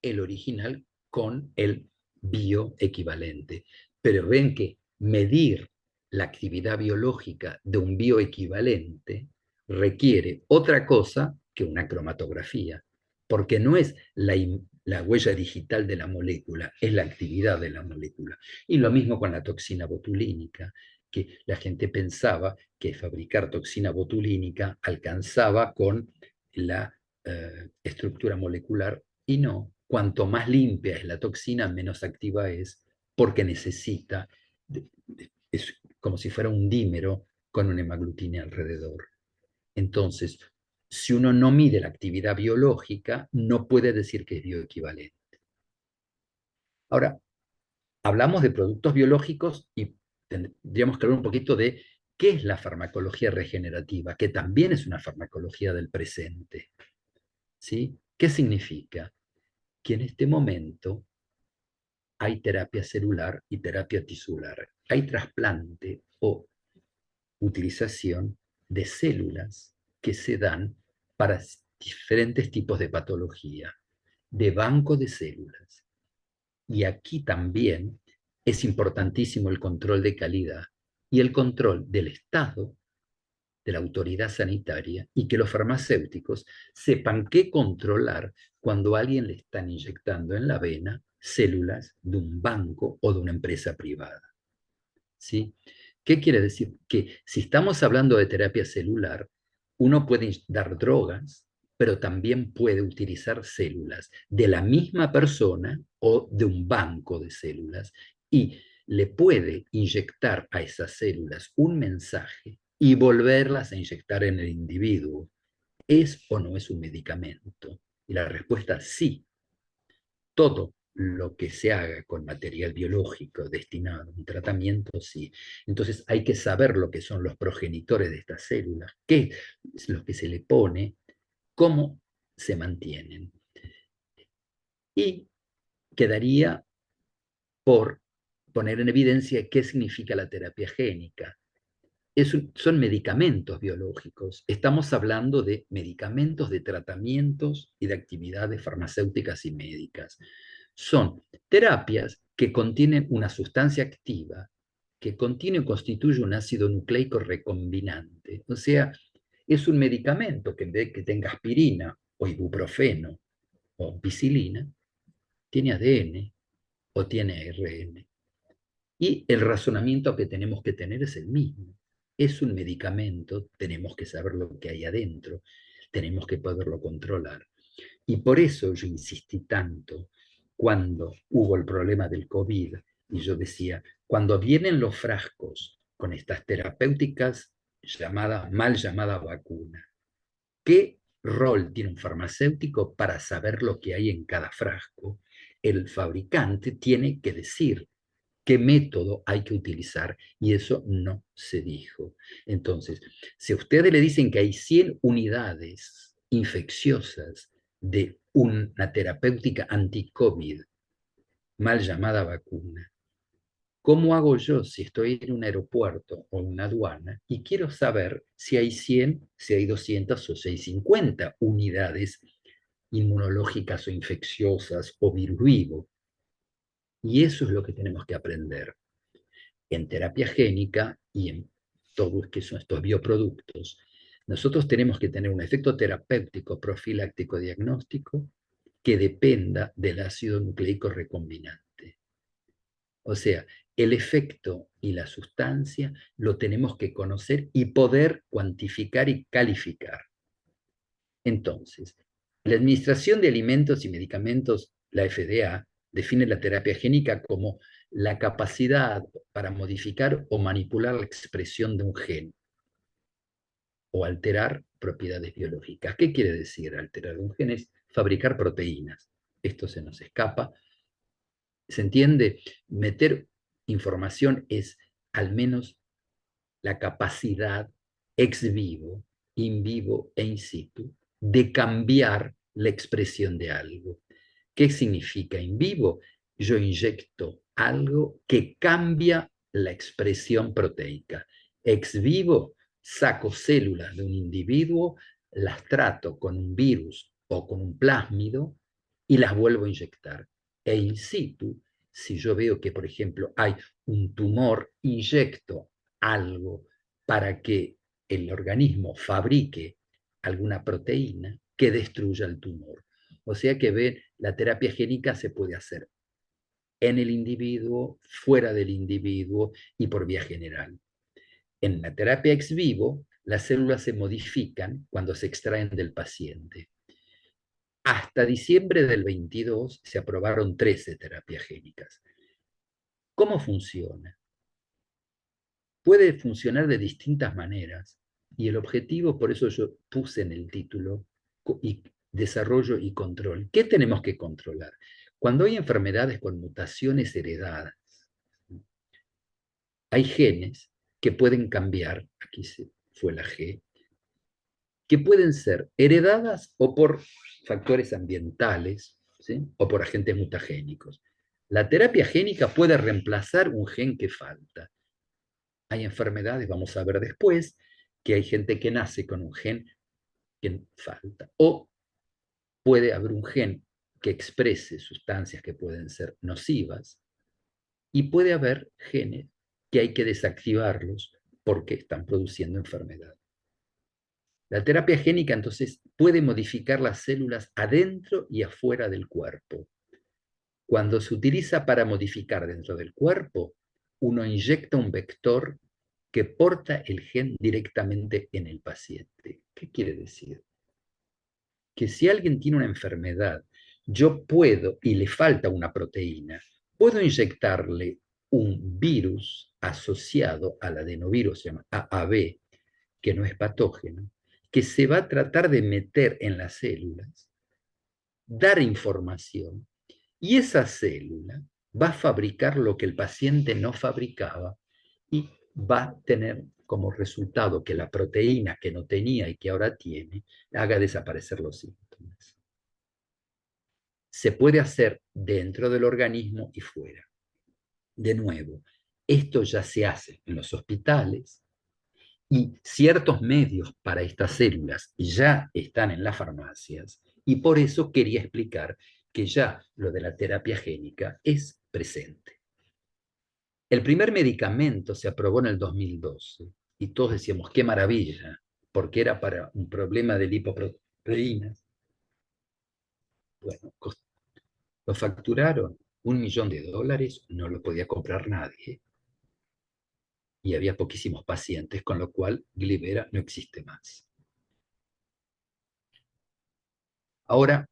el original con el bioequivalente. Pero ven que medir la actividad biológica de un bioequivalente requiere otra cosa que una cromatografía, porque no es la huella digital de la molécula, es la actividad de la molécula. Y lo mismo con la toxina botulínica, que la gente pensaba que fabricar toxina botulínica alcanzaba con la estructura molecular, y no, cuanto más limpia es la toxina, menos activa es, porque necesita, es como si fuera un dímero con un hemaglutina alrededor. Entonces, si uno no mide la actividad biológica, no puede decir que es bioequivalente. Ahora, hablamos de productos biológicos y tendríamos que hablar un poquito de qué es la farmacología regenerativa, que también es una farmacología del presente. ¿Sí? ¿Qué significa? Que en este momento hay terapia celular y terapia tisular. Hay trasplante o utilización de células que se dan para diferentes tipos de patología, de banco de células. Y aquí también es importantísimo el control de calidad y el control del Estado, de la autoridad sanitaria, y que los farmacéuticos sepan qué controlar cuando a alguien le están inyectando en la vena células de un banco o de una empresa privada. ¿Sí? ¿Qué quiere decir? Que si estamos hablando de terapia celular, uno puede dar drogas, pero también puede utilizar células de la misma persona o de un banco de células, y le puede inyectar a esas células un mensaje y volverlas a inyectar en el individuo. ¿Es o no es un medicamento? Y la respuesta es sí. Todo lo que se haga con material biológico destinado a un tratamiento, sí. Entonces hay que saber lo que son los progenitores de estas células, qué es lo que se le pone, cómo se mantienen. Y quedaría por poner en evidencia qué significa la terapia génica. Son medicamentos biológicos. Estamos hablando de medicamentos, de tratamientos y de actividades farmacéuticas y médicas. Son terapias que contienen una sustancia activa que contiene o constituye un ácido nucleico recombinante. O sea, es un medicamento que en vez de que tenga aspirina o ibuprofeno o ampicilina, tiene ADN o tiene ARN. Y el razonamiento que tenemos que tener es el mismo. Es un medicamento, tenemos que saber lo que hay adentro, tenemos que poderlo controlar. Y por eso yo insistí tanto cuando hubo el problema del COVID, y yo decía, cuando vienen los frascos con estas terapéuticas mal llamada vacuna, ¿qué rol tiene un farmacéutico para saber lo que hay en cada frasco? El fabricante tiene que decir qué método hay que utilizar, y eso no se dijo. Entonces, si a ustedes le dicen que hay 100 unidades infecciosas de una terapéutica anti-COVID, mal llamada vacuna, ¿cómo hago yo si estoy en un aeropuerto o en una aduana y quiero saber si hay 100, si hay 200 o 650 unidades inmunológicas o infecciosas o virus vivo? Y eso es lo que tenemos que aprender. En terapia génica y en todo que son estos bioproductos, nosotros tenemos que tener un efecto terapéutico, profiláctico, diagnóstico, que dependa del ácido nucleico recombinante. O sea, el efecto y la sustancia lo tenemos que conocer y poder cuantificar y calificar. Entonces, la Administración de Alimentos y Medicamentos, la FDA, define la terapia génica como la capacidad para modificar o manipular la expresión de un gen o alterar propiedades biológicas. ¿Qué quiere decir alterar un gen? Es fabricar proteínas. Esto se nos escapa. ¿Se entiende? Meter información es al menos la capacidad ex vivo, in vivo e in situ de cambiar la expresión de algo. ¿Qué significa in vivo? Yo inyecto algo que cambia la expresión proteica. Ex vivo, saco células de un individuo, las trato con un virus o con un plásmido y las vuelvo a inyectar. E in situ, si yo veo que, por ejemplo, hay un tumor, inyecto algo para que el organismo fabrique alguna proteína que destruya el tumor. O sea que ven, la terapia génica se puede hacer en el individuo, fuera del individuo y por vía general. En la terapia ex vivo, las células se modifican cuando se extraen del paciente. Hasta diciembre del 22 se aprobaron 13 terapias génicas. ¿Cómo funciona? Puede funcionar de distintas maneras y el objetivo, por eso yo puse en el título, desarrollo y control. ¿Qué tenemos que controlar? Cuando hay enfermedades con mutaciones heredadas, hay genes que pueden cambiar, aquí fue la G, que pueden ser heredadas o por factores ambientales, ¿sí? O por agentes mutagénicos. La terapia génica puede reemplazar un gen que falta. Hay enfermedades, vamos a ver después, que hay gente que nace con un gen que falta. O puede haber un gen que exprese sustancias que pueden ser nocivas y puede haber genes que hay que desactivarlos porque están produciendo enfermedad. La terapia génica entonces puede modificar las células adentro y afuera del cuerpo. Cuando se utiliza para modificar dentro del cuerpo, uno inyecta un vector que porta el gen directamente en el paciente. ¿Qué quiere decir? Que si alguien tiene una enfermedad, yo puedo, y le falta una proteína, puedo inyectarle un virus asociado al adenovirus, se llama AAV, que no es patógeno, que se va a tratar de meter en las células, dar información, y esa célula va a fabricar lo que el paciente no fabricaba y va a tener como resultado que la proteína que no tenía y que ahora tiene haga desaparecer los síntomas. Se puede hacer dentro del organismo y fuera. De nuevo, esto ya se hace en los hospitales y ciertos medios para estas células ya están en las farmacias y por eso quería explicar que ya lo de la terapia génica es presente. El primer medicamento se aprobó en el 2012 y todos decíamos, qué maravilla, porque era para un problema de lipoproteínas. Bueno, lo facturaron $1 millón, no lo podía comprar nadie y había poquísimos pacientes, con lo cual Glivera no existe más. Ahora,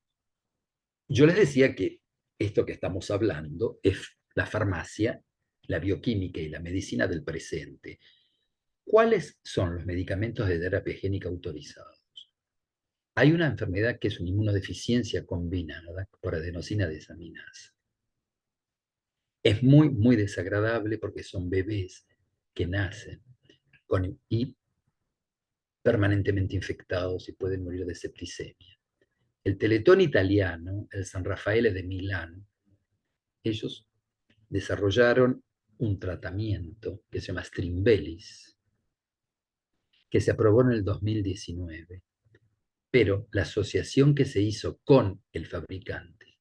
yo les decía que esto que estamos hablando es la farmacia, la bioquímica y la medicina del presente. ¿Cuáles son los medicamentos de terapia génica autorizados? Hay una enfermedad que es una inmunodeficiencia combinada por adenosina desaminasa. Es muy, muy desagradable porque son bebés que nacen y permanentemente infectados y pueden morir de septicemia. El Teletón italiano, el San Raffaele de Milán, ellos desarrollaron un tratamiento que se llama Strimbelis, que se aprobó en el 2019, pero la asociación que se hizo con el fabricante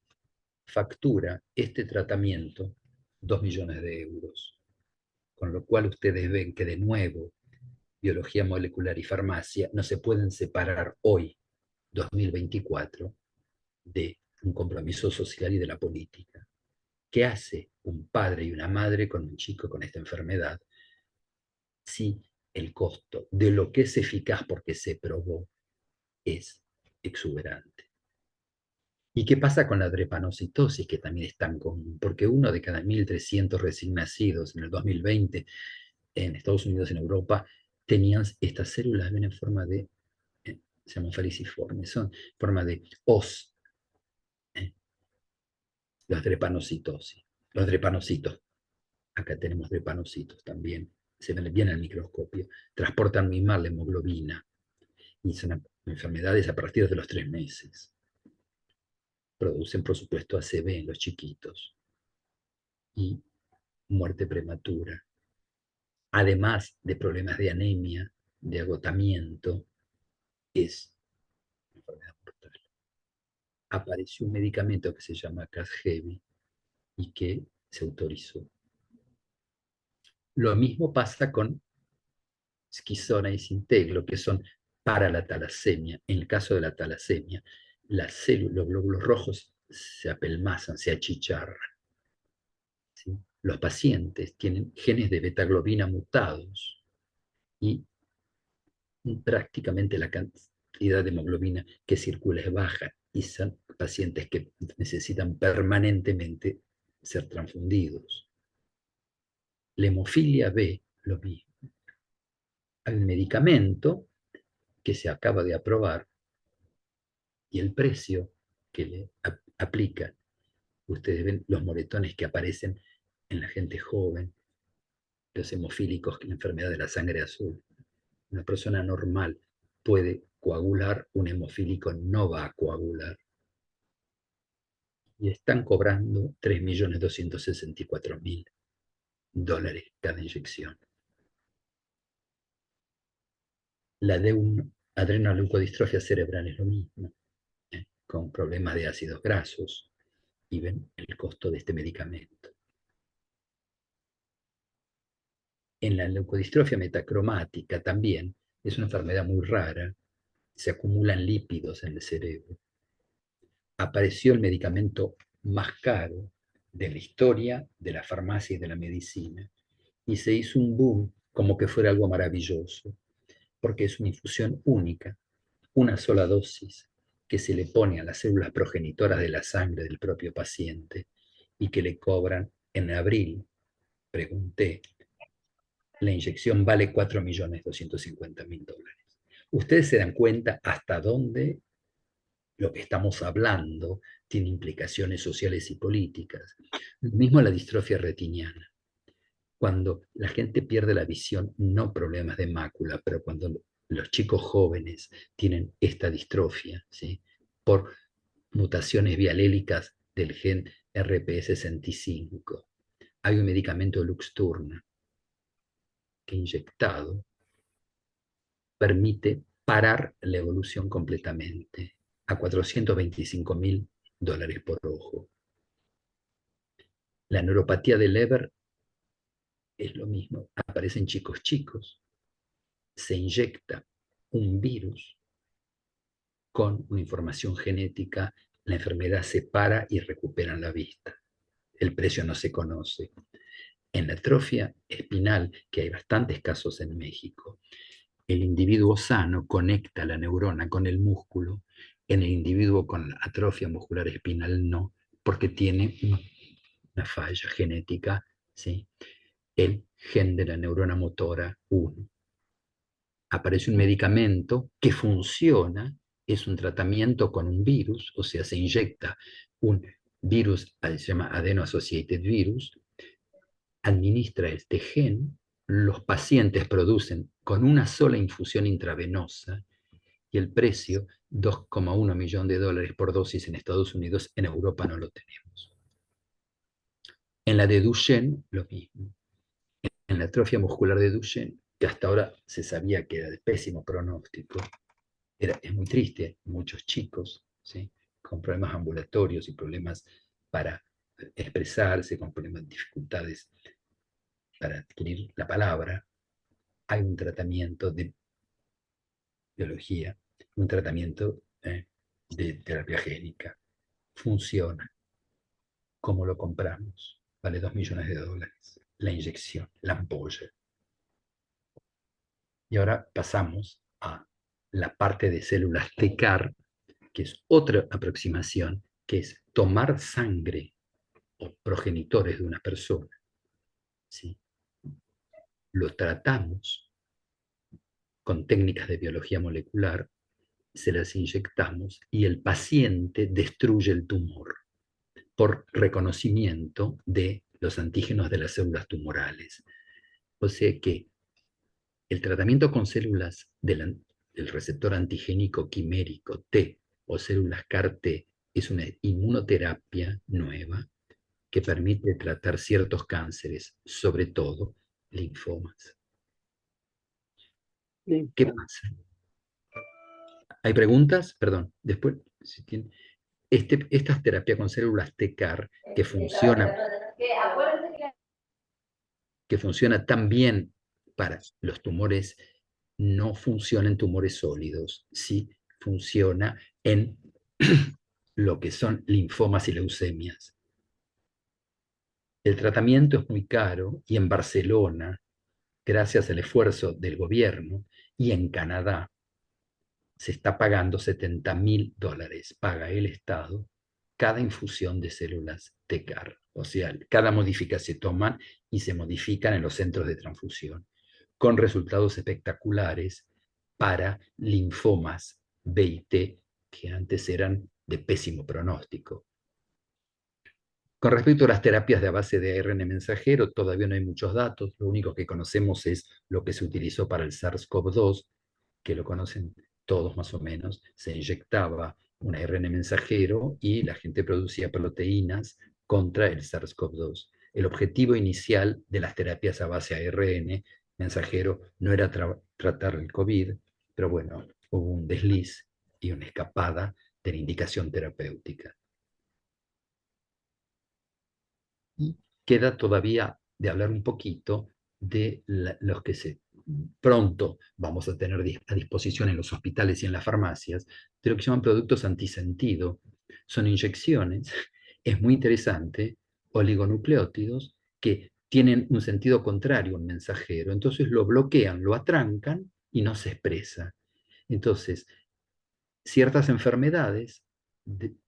factura este tratamiento 2 millones de euros, con lo cual ustedes ven que de nuevo biología molecular y farmacia no se pueden separar hoy, 2024, de un compromiso social y de la política. ¿Qué hace un padre y una madre con un chico con esta enfermedad si el costo de lo que es eficaz porque se probó es exuberante? ¿Y qué pasa con la drepanocitosis, que también es tan común? Porque uno de cada 1.300 recién nacidos en el 2020 en Estados Unidos y en Europa tenían estas células, ven en forma de, se llaman faliciformes, son en forma de os, los drepanocitosis, los drepanocitos. Acá tenemos drepanocitos también, se ven bien al microscopio, transportan muy mal la hemoglobina y son enfermedades a partir de los 3 meses. Producen, por supuesto, ACV en los chiquitos y muerte prematura, además de problemas de anemia, de agotamiento, es una enfermedad mortal. Apareció un medicamento que se llama Casgevy y que se autorizó. Lo mismo pasa con Skizona y Sinteglo, que son para la talasemia. En el caso de la talasemia, las células, los glóbulos rojos se apelmazan, se achicharran. ¿Sí? Los pacientes tienen genes de betaglobina mutados y prácticamente la cantidad de hemoglobina que circula es baja y son pacientes que necesitan permanentemente ser transfundidos. La hemofilia B, lo mismo. Hay un medicamento que se acaba de aprobar y el precio que le aplica, ustedes ven los moretones que aparecen en la gente joven, los hemofílicos, la enfermedad de la sangre azul. Una persona normal puede coagular, un hemofílico no va a coagular. Y están cobrando $3.264.000 cada inyección. La de un adrenoleucodistrofia cerebral es lo mismo, con problemas de ácidos grasos, y ven el costo de este medicamento. En la leucodistrofia metacromática también es una enfermedad muy rara, se acumulan lípidos en el cerebro. Apareció el medicamento más caro de la historia de la farmacia y de la medicina, y se hizo un boom como que fuera algo maravilloso, porque es una infusión única, una sola dosis que se le pone a las células progenitoras de la sangre del propio paciente y que le cobran en abril. Pregunté, la inyección vale $4.250.000. Ustedes se dan cuenta hasta dónde lo que estamos hablando tiene implicaciones sociales y políticas. Lo mismo la distrofia retiniana. Cuando la gente pierde la visión, no problemas de mácula, pero cuando los chicos jóvenes tienen esta distrofia, ¿sí? Por mutaciones bialélicas del gen RPE65. Hay un medicamento Luxturna que inyectado permite parar la evolución completamente a $425.000 por ojo. La neuropatía de Leber es lo mismo, aparecen chicos chicos, se inyecta un virus con una información genética, la enfermedad se para y recuperan la vista. El precio no se conoce. En la atrofia espinal, que hay bastantes casos en México, el individuo sano conecta la neurona con el músculo, en el individuo con la atrofia muscular espinal no, porque tiene una falla genética, ¿sí? El gen de la neurona motora 1. Aparece un medicamento que funciona, es un tratamiento con un virus, o sea, se inyecta un virus, se llama adeno-associated virus, administra este gen, los pacientes producen con una sola infusión intravenosa y el precio, $2,1 millones por dosis en Estados Unidos, en Europa no lo tenemos. En la de Duchenne, lo mismo. En la atrofia muscular de Duchenne, que hasta ahora se sabía que era de pésimo pronóstico, es muy triste, muchos chicos, ¿sí? Con problemas ambulatorios y problemas para expresarse, con problemas, dificultades para adquirir la palabra, hay un tratamiento de biología, un tratamiento de terapia génica. Funciona. ¿Cómo lo compramos? Vale $2 millones. La inyección, la ampolla. Y ahora pasamos a la parte de células TCAR, que es otra aproximación, que es tomar sangre o progenitores de una persona, ¿sí? Lo tratamos con técnicas de biología molecular, se las inyectamos y el paciente destruye el tumor por reconocimiento de los antígenos de las células tumorales. O sea que el tratamiento con células del receptor antigénico quimérico T o células CAR-T es una inmunoterapia nueva que permite tratar ciertos cánceres, sobre todo linfomas. ¿Qué pasa? ¿Hay preguntas? Perdón, después, si tienen... Esta terapia con células TCAR que funciona tan bien para los tumores, no funciona en tumores sólidos, sí funciona en lo que son linfomas y leucemias. El tratamiento es muy caro y en Barcelona, gracias al esfuerzo del gobierno, y en Canadá, se está pagando $70.000, paga el Estado, cada infusión de células TCAR. O sea, cada modificación se toman y se modifican en los centros de transfusión, con resultados espectaculares para linfomas B y T, que antes eran de pésimo pronóstico. Con respecto a las terapias de base de ARN mensajero, todavía no hay muchos datos. Lo único que conocemos es lo que se utilizó para el SARS-CoV-2, que lo conocen todos más o menos. Se inyectaba un ARN mensajero y la gente producía proteínas contra el SARS-CoV-2. El objetivo inicial de las terapias a base de ARN mensajero no era tratar el COVID, pero bueno, hubo un desliz y una escapada de la indicación terapéutica. Y queda todavía de hablar un poquito de los que pronto vamos a tener a disposición en los hospitales y en las farmacias, de lo que se llaman productos antisentido. Son inyecciones, es muy interesante, oligonucleótidos que tienen un sentido contrario a un mensajero, entonces lo bloquean, lo atrancan y no se expresa. Entonces, ciertas enfermedades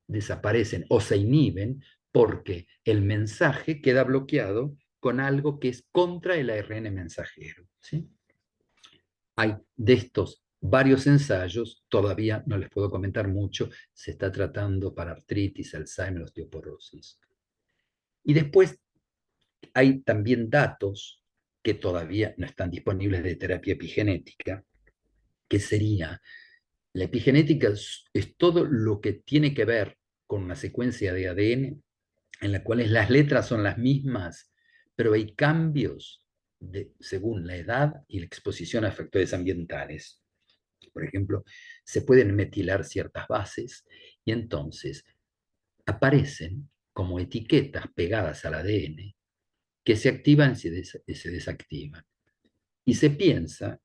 desaparecen o se inhiben porque el mensaje queda bloqueado con algo que es contra el ARN mensajero. ¿Sí? Hay de estos varios ensayos, todavía no les puedo comentar mucho, se está tratando para artritis, Alzheimer, osteoporosis. Y después hay también datos que todavía no están disponibles de terapia epigenética, que sería la epigenética es todo lo que tiene que ver con una secuencia de ADN en la cual las letras son las mismas, pero hay cambios según la edad y la exposición a factores ambientales. Por ejemplo, se pueden metilar ciertas bases y entonces aparecen como etiquetas pegadas al ADN que se activan y se desactivan. Y se piensa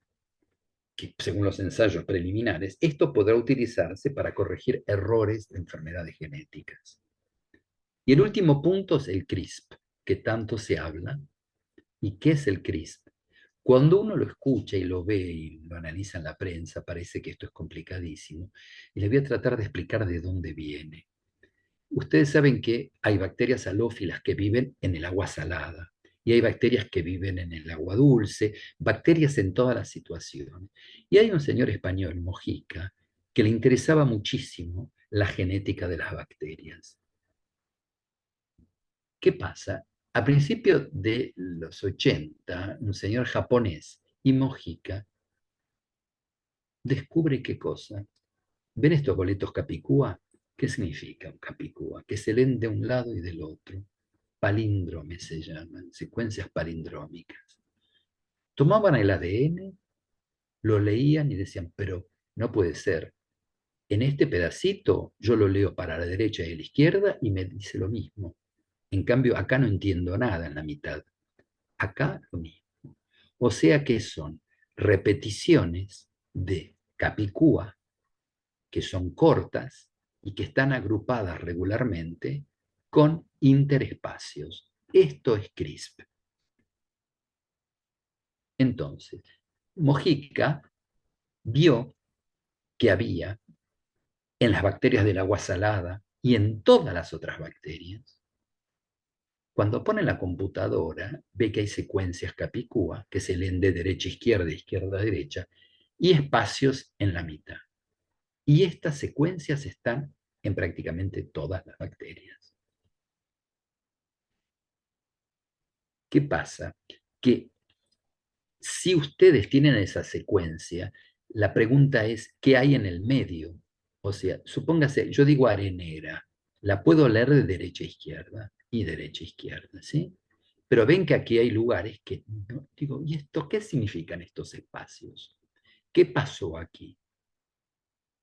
que, según los ensayos preliminares, esto podrá utilizarse para corregir errores de enfermedades genéticas. Y el último punto es el CRISP, que tanto se habla. ¿Y qué es el CRISP? Cuando uno lo escucha y lo ve y lo analiza en la prensa, parece que esto es complicadísimo. Y le voy a tratar de explicar de dónde viene. Ustedes saben que hay bacterias halófilas que viven en el agua salada y hay bacterias que viven en el agua dulce, bacterias en todas las situaciones. Y hay un señor español, Mojica, que le interesaba muchísimo la genética de las bacterias. ¿Qué pasa? A principios de los 80, un señor japonés, y Mojica, descubre qué cosa. ¿Ven estos boletos capicúa? ¿Qué significa un capicúa? Que se leen de un lado y del otro. Palíndromes se llaman, secuencias palindrómicas. Tomaban el ADN, lo leían y decían, pero no puede ser. En este pedacito yo lo leo para la derecha y a la izquierda y me dice lo mismo. En cambio, acá no entiendo nada en la mitad. Acá lo mismo. O sea que son repeticiones de capicúa que son cortas y que están agrupadas regularmente con interespacios. Esto es CRISP. Entonces, Mojica vio que había en las bacterias del agua salada y en todas las otras bacterias. Cuando pone la computadora, ve que hay secuencias capicúa que se leen de derecha a izquierda a derecha, y espacios en la mitad. Y estas secuencias están en prácticamente todas las bacterias. ¿Qué pasa? Que si ustedes tienen esa secuencia, la pregunta es, ¿qué hay en el medio? O sea, supóngase, yo digo arenera, la puedo leer de derecha a izquierda y derecha a izquierda, ¿sí? Pero ven que aquí hay lugares que, no, digo, ¿y esto qué significan estos espacios? ¿Qué pasó aquí?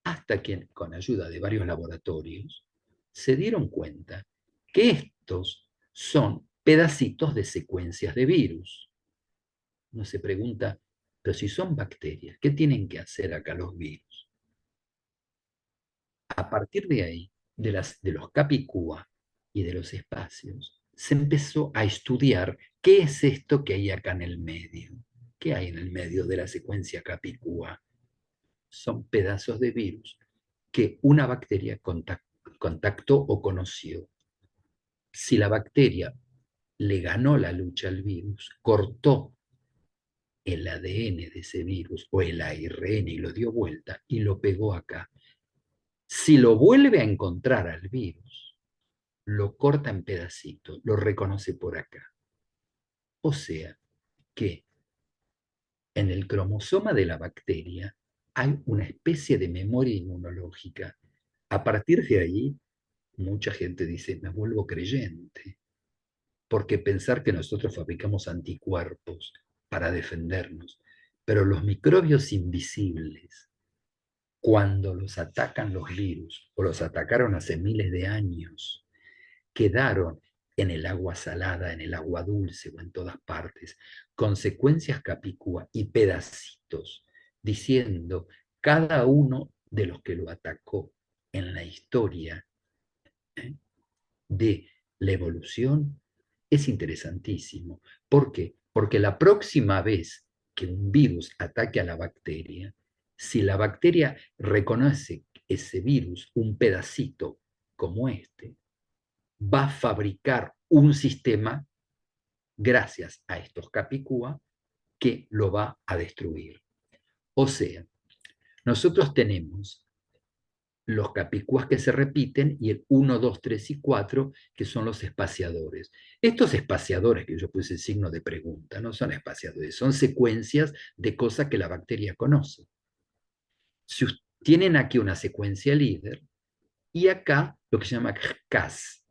Hasta que, con ayuda de varios laboratorios, se dieron cuenta que estos son pedacitos de secuencias de virus. Uno se pregunta, pero si son bacterias, ¿qué tienen que hacer acá los virus? A partir de ahí, de los capicúa y de los espacios, se empezó a estudiar qué es esto que hay acá en el medio. ¿Qué hay en el medio de la secuencia capicúa? son pedazos de virus que una bacteria contactó o conoció. Si la bacteria le ganó la lucha al virus, cortó el ADN de ese virus o el ARN y lo dio vuelta y lo pegó acá. Si lo vuelve a encontrar al virus, lo corta en pedacitos, lo reconoce por acá. O sea que en el cromosoma de la bacteria hay una especie de memoria inmunológica. A partir de ahí, mucha gente dice, me vuelvo creyente, porque pensar que nosotros fabricamos anticuerpos para defendernos, pero los microbios invisibles, cuando los atacan los virus, o los atacaron hace miles de años, quedaron en el agua salada, en el agua dulce o en todas partes, consecuencias capicúa y pedacitos, diciendo cada uno de los que lo atacó en la historia de la evolución es interesantísimo. ¿Por qué? Porque la próxima vez que un virus ataque a la bacteria, si la bacteria reconoce ese virus, un pedacito como este, va a fabricar un sistema, gracias a estos capicúa, que lo va a destruir. O sea, nosotros tenemos los capicúas que se repiten y el 1, 2, 3 y 4, que son los espaciadores. Estos espaciadores, que yo puse el signo de pregunta, no son espaciadores, son secuencias de cosas que la bacteria conoce. Si tienen aquí una secuencia líder y acá lo que se llama Cas.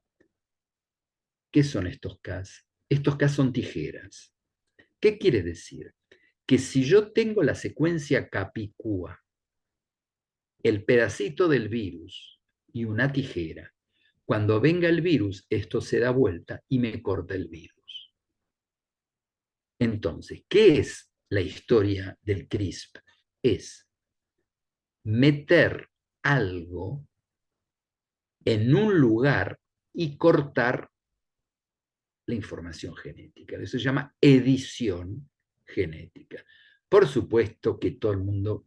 ¿Qué son estos Cas? Estos Cas son tijeras. ¿Qué quiere decir? Que si yo tengo la secuencia capicúa, el pedacito del virus y una tijera, cuando venga el virus, esto se da vuelta y me corta el virus. Entonces, ¿qué es la historia del CRISP? Es meter algo en un lugar y cortar la información genética. Eso se llama edición genética. Por supuesto que todo el mundo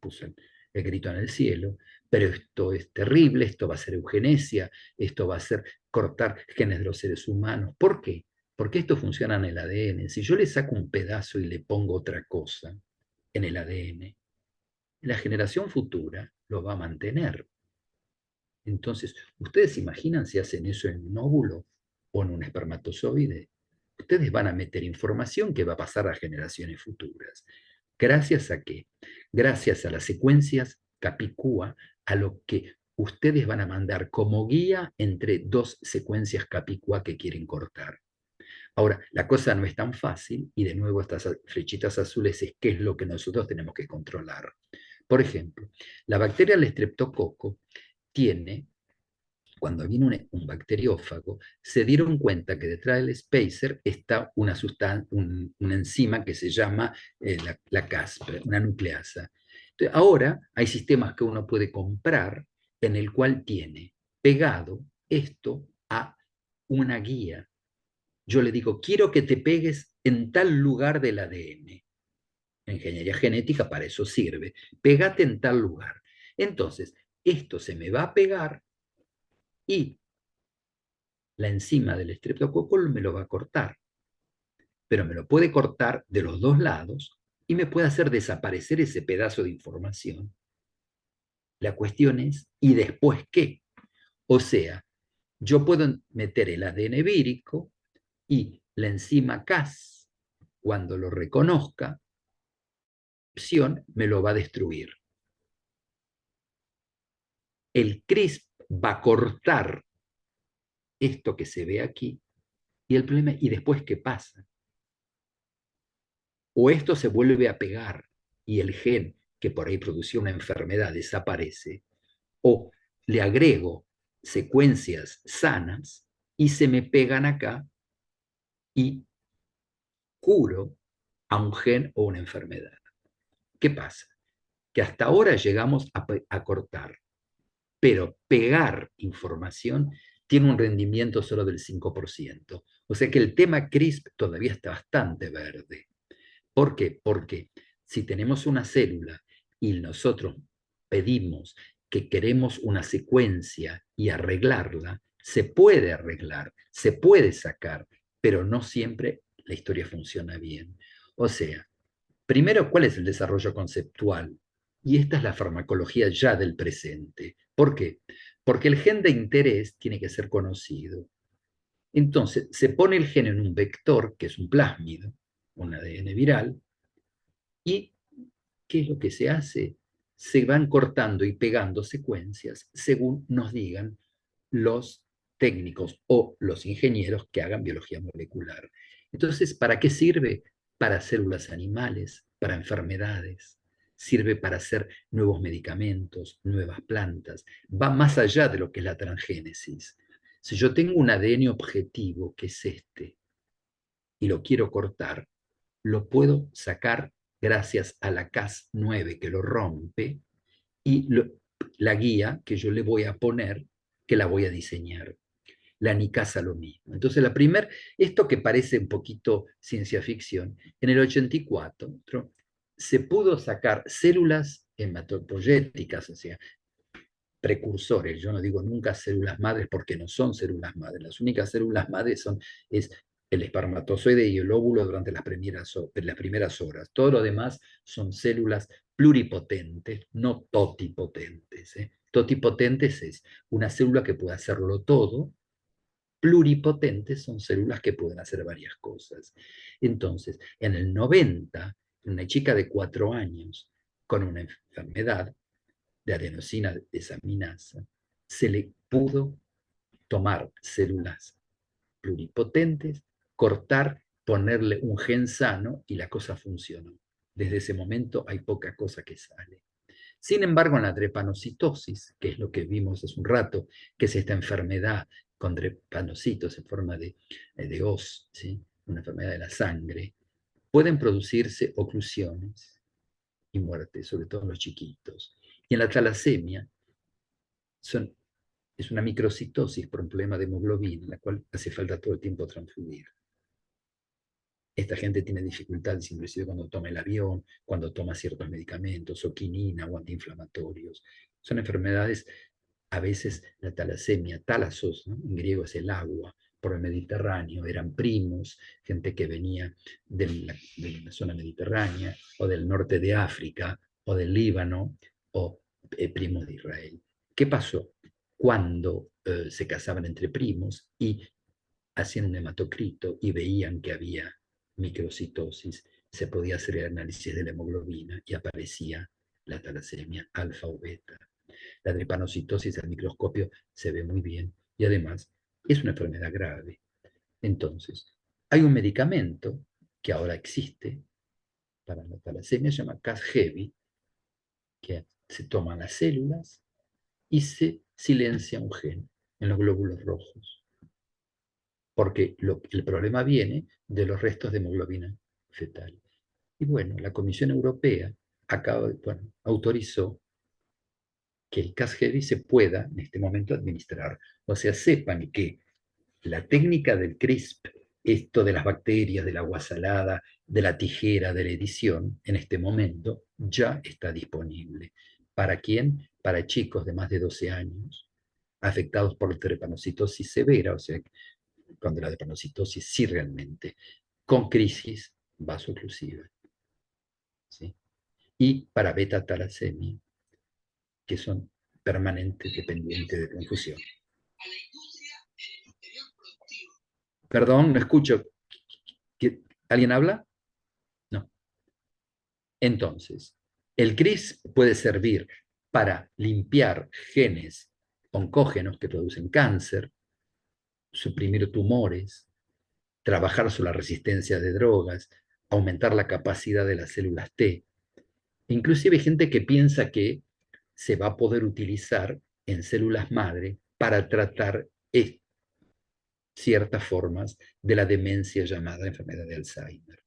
puso el grito en el cielo, pero esto es terrible, esto va a ser eugenesia, esto va a ser cortar genes de los seres humanos. ¿Por qué? Porque esto funciona en el ADN. Si yo le saco un pedazo y le pongo otra cosa en el ADN, la generación futura lo va a mantener. Entonces, ¿ustedes imaginan si hacen eso en un óvulo o en un espermatozoide? Ustedes van a meter información que va a pasar a generaciones futuras. ¿Gracias a qué? Gracias a las secuencias capicúa, a lo que ustedes van a mandar como guía entre dos secuencias capicúa que quieren cortar. Ahora, la cosa no es tan fácil, y de nuevo estas flechitas azules es qué es lo que nosotros tenemos que controlar. Por ejemplo, la bacteria del estreptococo tiene, cuando viene un bacteriófago, se dieron cuenta que detrás del spacer está una enzima que se llama la CASP, una nucleasa. Entonces, ahora hay sistemas que uno puede comprar en el cual tiene pegado esto a una guía. Yo le digo, quiero que te pegues en tal lugar del ADN. La ingeniería genética para eso sirve. Pégate en tal lugar. Entonces, esto se me va a pegar y la enzima del estreptococo me lo va a cortar. Pero me lo puede cortar de los dos lados y me puede hacer desaparecer ese pedazo de información. La cuestión es, ¿y después qué? O sea, yo puedo meter el ADN vírico y la enzima Cas, cuando lo reconozca, me lo va a destruir. El CRISP va a cortar esto que se ve aquí, y el problema, ¿y después qué pasa? O esto se vuelve a pegar y el gen que por ahí producía una enfermedad desaparece, o le agrego secuencias sanas y se me pegan acá y curo a un gen o una enfermedad. ¿Qué pasa? Que hasta ahora llegamos a cortar, pero pegar información tiene un rendimiento solo del 5%. O sea que el tema CRISP todavía está bastante verde. ¿Por qué? Porque si tenemos una célula y nosotros pedimos que queremos una secuencia y arreglarla, se puede arreglar, se puede sacar, pero no siempre la historia funciona bien. O sea, primero, ¿cuál es el desarrollo conceptual? Y esta es la farmacología ya del presente. ¿Por qué? Porque el gen de interés tiene que ser conocido. Entonces, se pone el gen en un vector, que es un plásmido, un ADN viral, y ¿qué es lo que se hace? Se van cortando y pegando secuencias según nos digan los técnicos o los ingenieros que hagan biología molecular. Entonces, ¿para qué sirve? Para células animales, para enfermedades, sirve para hacer nuevos medicamentos, nuevas plantas, va más allá de lo que es la transgénesis. Si yo tengo un ADN objetivo, que es este, y lo quiero cortar, lo puedo sacar gracias a la Cas9 que lo rompe y la guía que yo le voy a poner, que la voy a diseñar. La nicasa lo mismo. Entonces, esto que parece un poquito ciencia ficción, en el 84 se pudo sacar células hematopoyéticas, o sea, precursores, yo no digo nunca células madres porque no son células madres, las únicas células madres es el espermatozoide y el óvulo durante las primeras horas. Todo lo demás son células pluripotentes, no totipotentes. Totipotentes es una célula que puede hacerlo todo, pluripotentes son células que pueden hacer varias cosas. Entonces, en el 90, una chica de 4 años con una enfermedad de adenosina desaminasa, se le pudo tomar células pluripotentes, cortar, ponerle un gen sano y la cosa funcionó. Desde ese momento hay poca cosa que sale. Sin embargo, en la drepanocitosis, que es lo que vimos hace un rato, que es esta enfermedad con drepanocitos en forma de hoz, ¿sí? Una enfermedad de la sangre, pueden producirse oclusiones y muertes, sobre todo en los chiquitos. Y en la talasemia es una microcitosis por un problema de hemoglobina, en la cual hace falta todo el tiempo transfundir. Esta gente tiene dificultades, inclusive cuando toma el avión, cuando toma ciertos medicamentos, o quinina o antiinflamatorios. Son enfermedades, a veces la talasemia, talasos, ¿no? En griego es el agua, por el Mediterráneo, eran primos, gente que venía de la zona mediterránea, o del norte de África, o del Líbano, o primos de Israel. ¿Qué pasó? Cuando se casaban entre primos y hacían un hematocrito y veían que había microcitosis, se podía hacer el análisis de la hemoglobina y aparecía la talasemia alfa o beta. La drepanocitosis al microscopio se ve muy bien y además es una enfermedad grave. Entonces, hay un medicamento que ahora existe para la talasemia, se llama Casgevy, que se toman las células y se silencia un gen en los glóbulos rojos, porque el problema viene de los restos de hemoglobina fetal. Y bueno, la Comisión Europea autorizó que el Casgevy se pueda en este momento administrar. O sea, sepan que la técnica del CRISP, esto de las bacterias, del agua salada, de la tijera, de la edición, en este momento ya está disponible. ¿Para quién? Para chicos de más de 12 años, afectados por drepanocitosis severa, o sea, cuando la drepanocitosis sí realmente, con crisis vasoclusiva, ¿sí? Y para beta-talasemia, que son permanentes dependientes de transfusión. Perdón, no escucho. ¿Alguien habla? No. Entonces, el CRIS puede servir para limpiar genes oncógenos que producen cáncer, suprimir tumores, trabajar sobre la resistencia de drogas, aumentar la capacidad de las células T. Inclusive hay gente que piensa que se va a poder utilizar en células madre para tratar ciertas formas de la demencia llamada enfermedad de Alzheimer.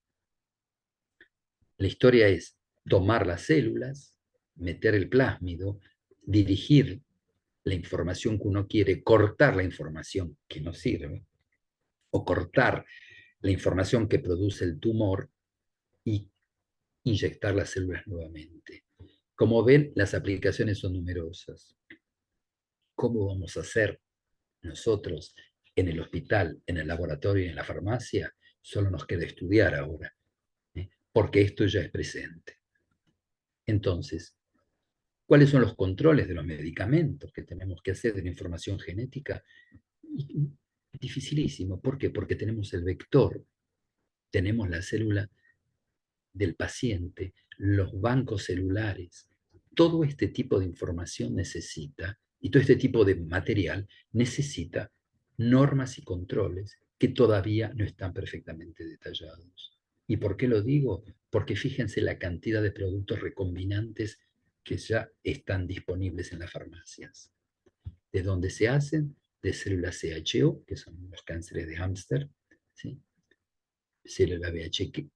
La historia es tomar las células, meter el plásmido, dirigir la información que uno quiere, cortar la información que no sirve, o cortar la información que produce el tumor y inyectar las células nuevamente. Como ven, las aplicaciones son numerosas. ¿Cómo vamos a hacer nosotros en el hospital, en el laboratorio y en la farmacia? Solo nos queda estudiar ahora, porque esto ya es presente. Entonces, ¿cuáles son los controles de los medicamentos que tenemos que hacer de la información genética? Es dificilísimo. ¿Por qué? Porque tenemos el vector, tenemos la célula del paciente, los bancos celulares. Todo este tipo de información necesita, y todo este tipo de material necesita normas y controles que todavía no están perfectamente detallados. ¿Y por qué lo digo? Porque fíjense la cantidad de productos recombinantes que ya están disponibles en las farmacias. ¿De dónde se hacen? De células CHO, que son los cánceres de hámster, ¿sí? Célula VHK,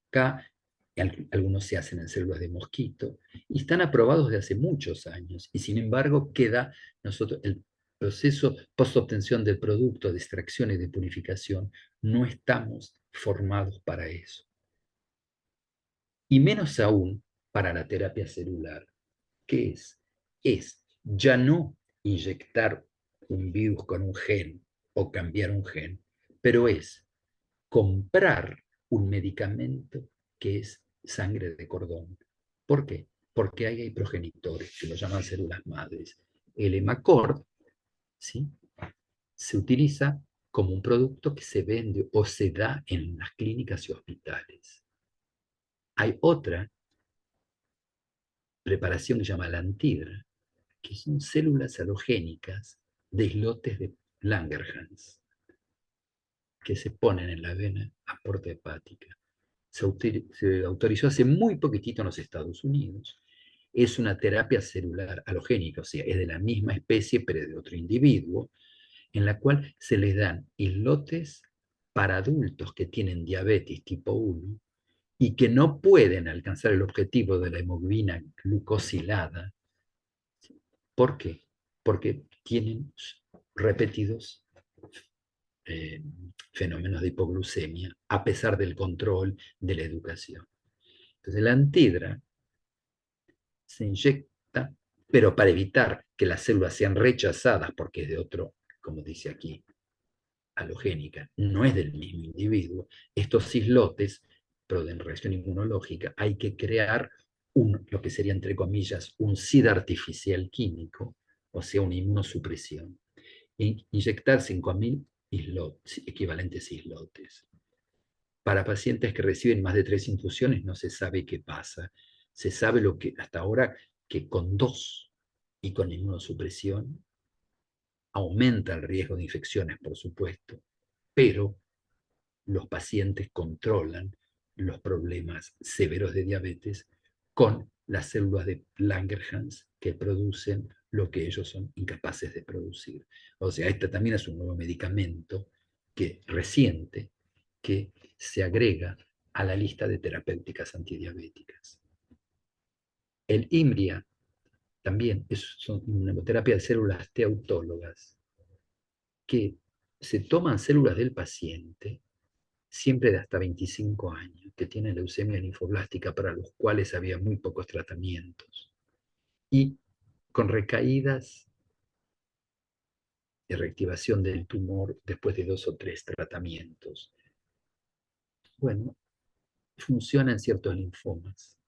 algunos se hacen en células de mosquito, y están aprobados de hace muchos años, y sin embargo queda el proceso post-obtención del producto, de extracción y de purificación, no estamos formados para eso. Y menos aún para la terapia celular. ¿Qué es? Es ya no inyectar un virus con un gen o cambiar un gen, pero es comprar un medicamento que es sangre de cordón. ¿Por qué? Porque ahí hay progenitores, que lo llaman células madres. El hemacord, ¿sí?, se utiliza como un producto que se vende o se da en las clínicas y hospitales. Hay otra preparación que se llama lantidra, que son células halogénicas de islotes de Langerhans, que se ponen en la vena a porta hepática. Se autorizó hace muy poquitito en los Estados Unidos. Es una terapia celular halogénica, o sea, es de la misma especie, pero de otro individuo, en la cual se les dan islotes para adultos que tienen diabetes tipo 1 y que no pueden alcanzar el objetivo de la hemoglobina glucosilada. ¿Por qué? Porque tienen repetidos fenómenos de hipoglucemia, a pesar del control de la educación. Entonces, la antidra se inyecta, pero para evitar que las células sean rechazadas, porque es de otro, como dice aquí, halogénica, no es del mismo individuo, estos islotes, pero de reacción inmunológica, hay que crear lo que sería, entre comillas, un SID artificial químico, o sea, una inmunosupresión. Inyectar 5.000 equivalentes islotes. Para pacientes que reciben más de 3 infusiones no se sabe qué pasa. Se sabe lo que hasta ahora, que con 2 y con inmunosupresión aumenta el riesgo de infecciones, por supuesto, pero los pacientes controlan los problemas severos de diabetes con las células de Langerhans que producen lo que ellos son incapaces de producir. O sea, este también es un nuevo medicamento reciente que se agrega a la lista de terapéuticas antidiabéticas. El IMBRIA también es una terapia de células T autólogas que se toman células del paciente, siempre de hasta 25 años, que tienen leucemia linfoblástica, para los cuales había muy pocos tratamientos, y con recaídas de reactivación del tumor después de 2 o 3 tratamientos. Bueno, funciona en ciertos linfomas.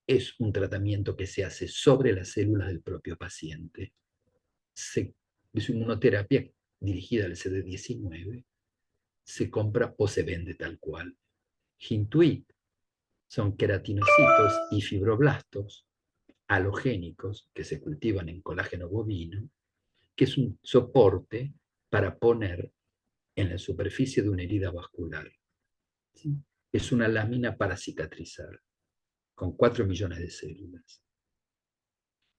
Es un tratamiento que se hace sobre las células del propio paciente. Es una inmunoterapia dirigida al CD19, se compra o se vende tal cual. Hintuit son queratinocitos y fibroblastos halogénicos que se cultivan en colágeno bovino, que es un soporte para poner en la superficie de una herida vascular. ¿Sí? Es una lámina para cicatrizar, con 4 millones de células.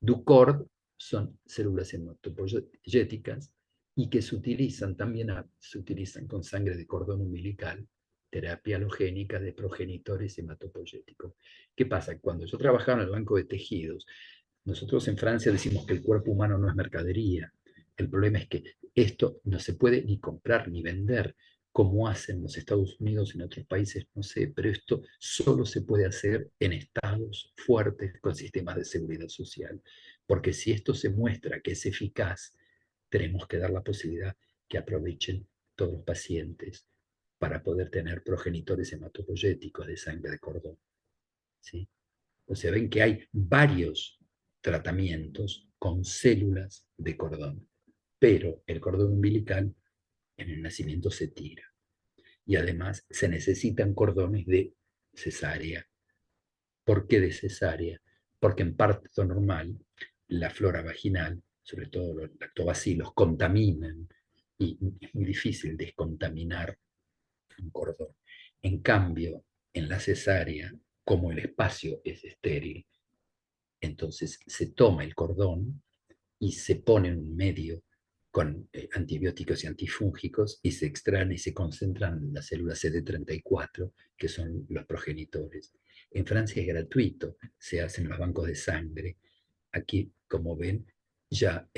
Ducord son células hematopoyéticas y que se utilizan con sangre de cordón umbilical, terapia halogénica de progenitores hematopoyéticos. ¿Qué pasa? Cuando yo trabajaba en el banco de tejidos, nosotros en Francia decimos que el cuerpo humano no es mercadería. El problema es que esto no se puede ni comprar ni vender. como hacen los Estados Unidos en otros países, no sé, pero esto solo se puede hacer en estados fuertes con sistemas de seguridad social, porque si esto se muestra que es eficaz, tenemos que dar la posibilidad que aprovechen todos los pacientes para poder tener progenitores hematopoyéticos de sangre de cordón, ¿sí? O sea, ven que hay varios tratamientos con células de cordón, pero el cordón umbilical en el nacimiento se tira. Y además se necesitan cordones de cesárea. ¿Por qué de cesárea? Porque en parto normal la flora vaginal, sobre todo los lactobacilos, contaminan y es muy difícil descontaminar un cordón. En cambio, en la cesárea, como el espacio es estéril, entonces se toma el cordón y se pone en un medio con antibióticos y antifúngicos y se extraen y se concentran en las células CD34, que son los progenitores. En Francia es gratuito, se hacen los bancos de sangre. Aquí, como ven, ya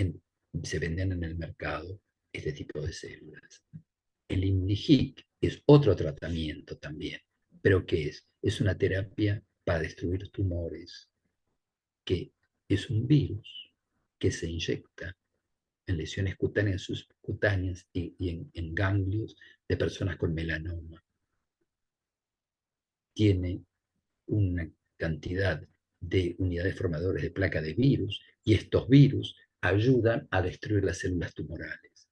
se venden en el mercado este tipo de células. El IMDIGIC es otro tratamiento también, pero ¿qué es? Es una terapia para destruir tumores, que es un virus que se inyecta en lesiones cutáneas, subcutáneas y en ganglios de personas con melanoma. Tiene una cantidad de unidades formadoras de placa de virus y estos virus ayudan a destruir las células tumorales.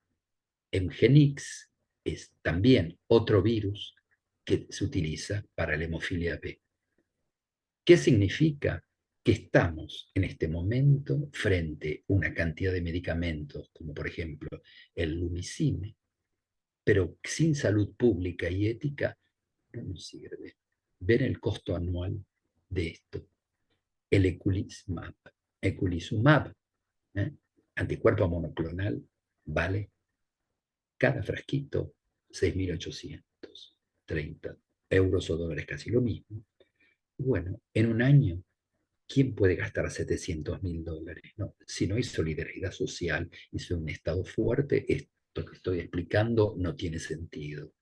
Mgenix es también otro virus que se utiliza para la hemofilia B. ¿Qué significa? Que estamos en este momento frente a una cantidad de medicamentos, como por ejemplo el Lumicime, pero sin salud pública y ética no nos sirve. Ver el costo anual de esto. El eculizumab, ¿eh? Anticuerpo monoclonal, vale cada frasquito 6.830 euros o dólares, casi lo mismo. Bueno, en un año, ¿quién puede gastar $700.000? No, si no hay solidaridad social y si un Estado fuerte, esto que estoy explicando no tiene sentido.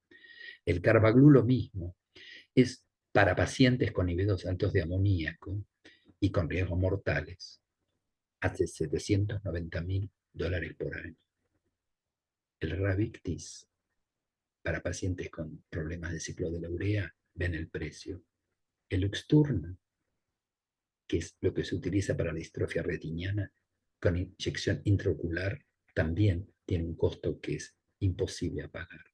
El Carbaglu lo mismo, es para pacientes con niveles altos de amoníaco y con riesgos mortales, hace $790.000 por año. El Ravictis, para pacientes con problemas de ciclo de la urea, ven el precio. El Luxturna, que es lo que se utiliza para la distrofia retiniana, con inyección intraocular, también tiene un costo que es imposible a pagar.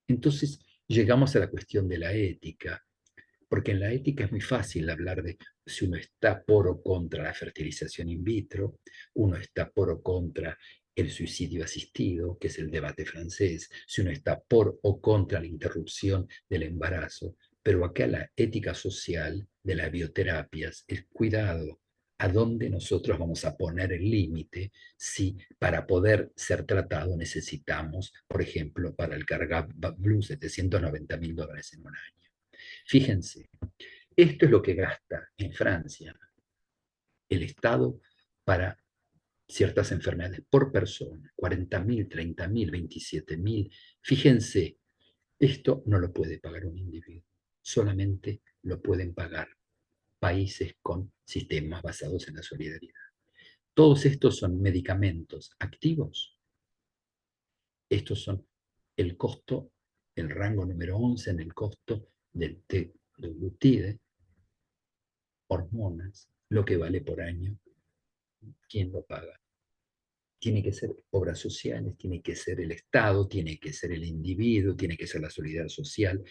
Entonces, llegamos a la cuestión de la ética, porque en la ética es muy fácil hablar de si uno está por o contra la fertilización in vitro, uno está por o contra el suicidio asistido, que es el debate francés, si uno está por o contra la interrupción del embarazo, pero acá la ética social de las bioterapias es cuidado a dónde nosotros vamos a poner el límite si para poder ser tratado necesitamos, por ejemplo, para el Carbaglu $790.000 en un año. Fíjense, esto es lo que gasta en Francia el Estado para ciertas enfermedades por persona, 40.000, 30.000, 27.000. Fíjense, esto no lo puede pagar un individuo, solamente lo pueden pagar países con sistemas basados en la solidaridad. Todos estos son medicamentos activos. Estos son el costo, el rango número 11 en el costo del glutide, hormonas, lo que vale por año. ¿Quién lo paga? Tiene que ser obras sociales, tiene que ser el Estado, tiene que ser el individuo, tiene que ser la solidaridad social,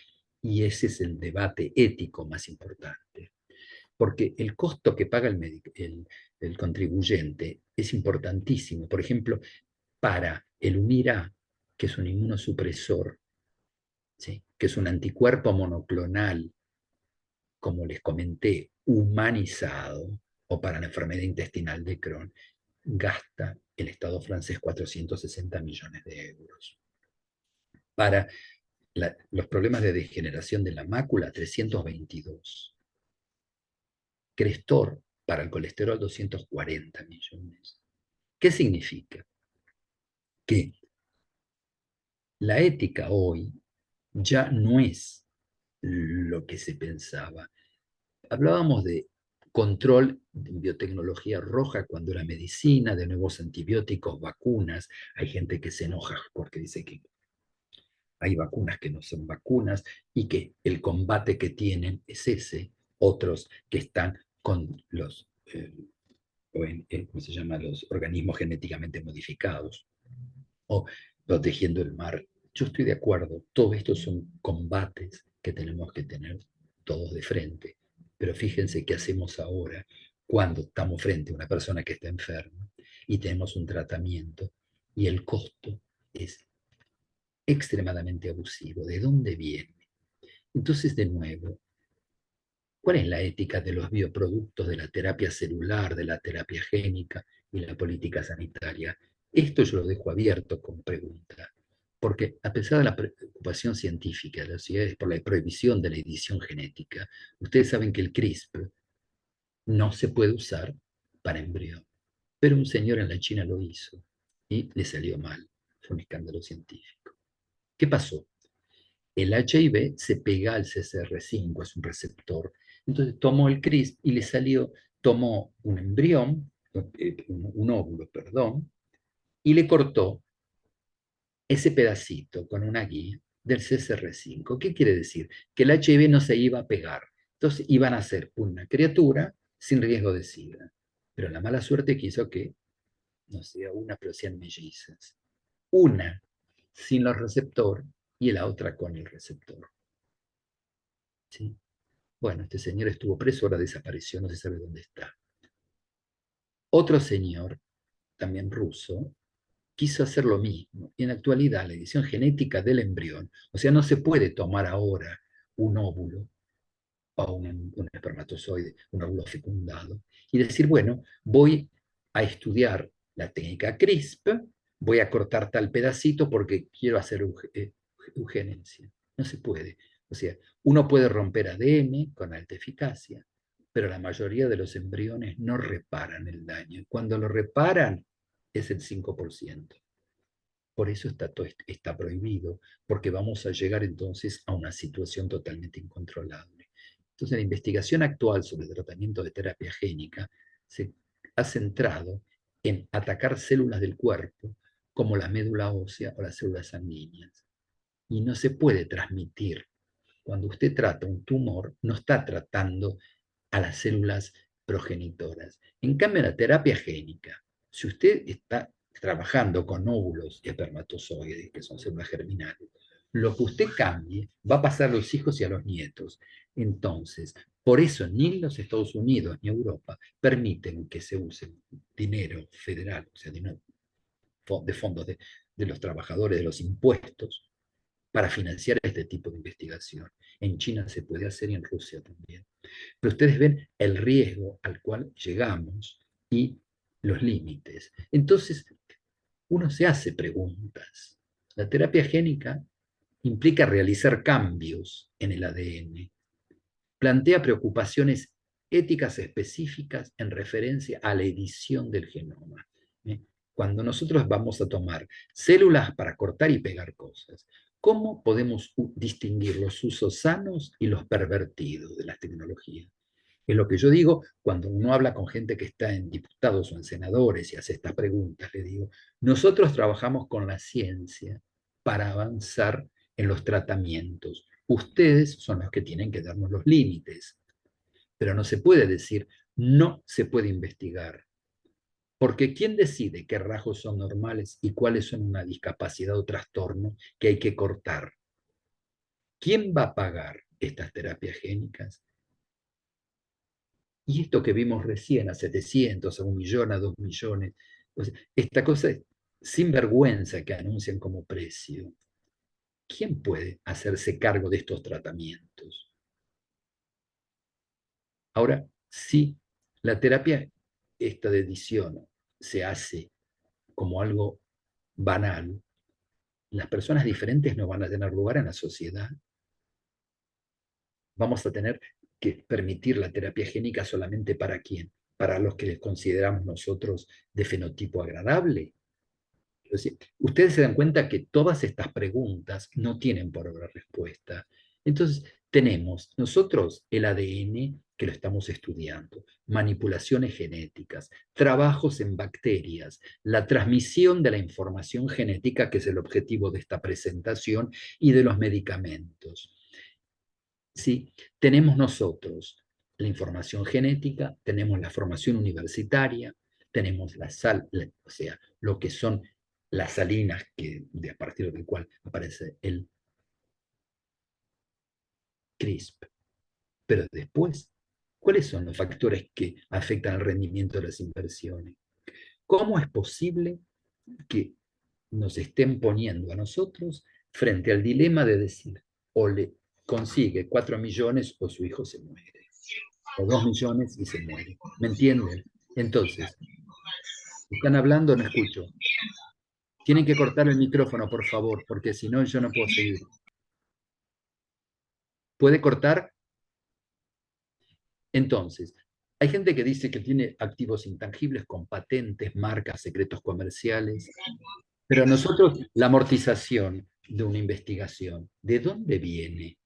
y ese es el debate ético más importante. Porque el costo que paga el contribuyente es importantísimo. Por ejemplo, para el Humira, que es un inmunosupresor, ¿sí? Que es un anticuerpo monoclonal, como les comenté, humanizado, o para la enfermedad intestinal de Crohn, gasta el Estado francés 460 millones de euros. Para los problemas de degeneración de la mácula, 322. Crestor, para el colesterol, 240 millones. ¿Qué significa? Que la ética hoy ya no es lo que se pensaba. Hablábamos de control en biotecnología roja cuando era medicina, de nuevos antibióticos, vacunas. Hay gente que se enoja porque dice que hay vacunas que no son vacunas y que el combate que tienen es ese. Otros que están con los, ¿cómo se llama? Los organismos genéticamente modificados o protegiendo el mar. Yo estoy de acuerdo, todo esto son combates que tenemos que tener todos de frente. Pero fíjense qué hacemos ahora cuando estamos frente a una persona que está enferma y tenemos un tratamiento y el costo es extremadamente abusivo. ¿De dónde viene? Entonces, de nuevo, ¿cuál es la ética de los bioproductos, de la terapia celular, de la terapia génica y la política sanitaria? Esto yo lo dejo abierto con pregunta, porque a pesar de la preocupación científica de las sociedades por la prohibición de la edición genética, ustedes saben que el CRISPR no se puede usar para embrión. Pero un señor en la China lo hizo y le salió mal. Fue un escándalo científico. ¿Qué pasó? El HIV se pega al CCR5, es un receptor. Entonces tomó el CRISPR y le salió, tomó un embrión, un óvulo, perdón, y le cortó ese pedacito con una guía del CCR5. ¿Qué quiere decir? Que el HIV no se iba a pegar. Entonces iban a ser una criatura sin riesgo de SIDA. Pero la mala suerte quiso que no sea una, pero sean mellizas. Una sin los receptores y la otra con el receptor. ¿Sí? Bueno, este señor estuvo preso, ahora desapareció, no se sabe dónde está. Otro señor, también ruso, quiso hacer lo mismo. Y en la actualidad la edición genética del embrión, o sea, no se puede tomar ahora un óvulo o un espermatozoide, un óvulo fecundado, y decir, bueno, voy a estudiar la técnica CRISPR, voy a cortar tal pedacito porque quiero hacer eugenesia. No se puede. O sea, uno puede romper ADN con alta eficacia, pero la mayoría de los embriones no reparan el daño. Cuando lo reparan, es el 5%. Por eso está prohibido, porque vamos a llegar entonces a una situación totalmente incontrolable. Entonces, la investigación actual sobre el tratamiento de terapia génica se ha centrado en atacar células del cuerpo, como la médula ósea o las células sanguíneas. Y no se puede transmitir. Cuando usted trata un tumor, no está tratando a las células progenitoras. En cambio, la terapia génica, si usted está trabajando con óvulos y espermatozoides, que son células germinales, lo que usted cambie va a pasar a los hijos y a los nietos. Entonces, por eso ni los Estados Unidos ni Europa permiten que se use dinero federal, o sea, dinero de fondos de los trabajadores, de los impuestos, para financiar este tipo de investigación. En China se puede hacer y en Rusia también. Pero ustedes ven el riesgo al cual llegamos y los límites. Entonces, uno se hace preguntas. La terapia génica implica realizar cambios en el ADN. Plantea preocupaciones éticas específicas en referencia a la edición del genoma. Cuando nosotros vamos a tomar células para cortar y pegar cosas, ¿cómo podemos distinguir los usos sanos y los pervertidos de las tecnologías? Es lo que yo digo cuando uno habla con gente que está en diputados o en senadores y hace estas preguntas. Le digo, nosotros trabajamos con la ciencia para avanzar en los tratamientos. Ustedes son los que tienen que darnos los límites. Pero no se puede decir, no se puede investigar. Porque ¿quién decide qué rasgos son normales y cuáles son una discapacidad o trastorno que hay que cortar? ¿Quién va a pagar estas terapias génicas? Y esto que vimos recién, a 700, a 1 millón, a 2 millones, pues esta cosa sin vergüenza que anuncian como precio, ¿quién puede hacerse cargo de estos tratamientos? Ahora, si la terapia esta de edición se hace como algo banal, las personas diferentes no van a tener lugar en la sociedad. Vamos a tener que permitir la terapia génica solamente para quién, para los que les consideramos nosotros de fenotipo agradable. Pero sí, ustedes se dan cuenta que todas estas preguntas no tienen por ahora respuesta. Entonces, tenemos nosotros el ADN, que lo estamos estudiando, manipulaciones genéticas, trabajos en bacterias, la transmisión de la información genética, que es el objetivo de esta presentación, y de los medicamentos. ¿Sí? Tenemos nosotros la información genética, tenemos la formación universitaria, tenemos la sal, o sea, lo que son las salinas a partir del cual aparece el CRISP. Pero después, ¿cuáles son los factores que afectan al rendimiento de las inversiones? ¿Cómo es posible que nos estén poniendo a nosotros frente al dilema de decir, o le consigue 4 millones o su hijo se muere, o 2 millones y se muere? ¿Me entienden? Entonces, están hablando, no escucho. Tienen que cortar el micrófono, por favor, porque si no, yo no puedo seguir. ¿Puede cortar? Entonces, hay gente que dice que tiene activos intangibles con patentes, marcas, secretos comerciales, pero nosotros, la amortización de una investigación, ¿de dónde viene?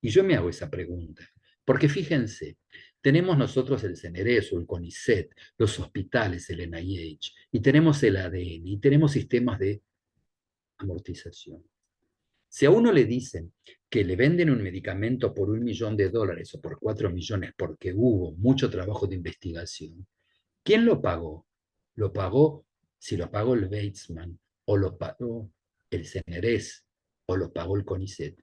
Y yo me hago esa pregunta, porque fíjense, tenemos nosotros el CNRS o el CONICET, los hospitales, el NIH, y tenemos el ADN, y tenemos sistemas de amortización. Si a uno le dicen que le venden un medicamento por $1 millón o por 4 millones porque hubo mucho trabajo de investigación, ¿quién lo pagó? Lo pagó, si lo pagó el Weizmann, o lo pagó el CNRS, o lo pagó el CONICET,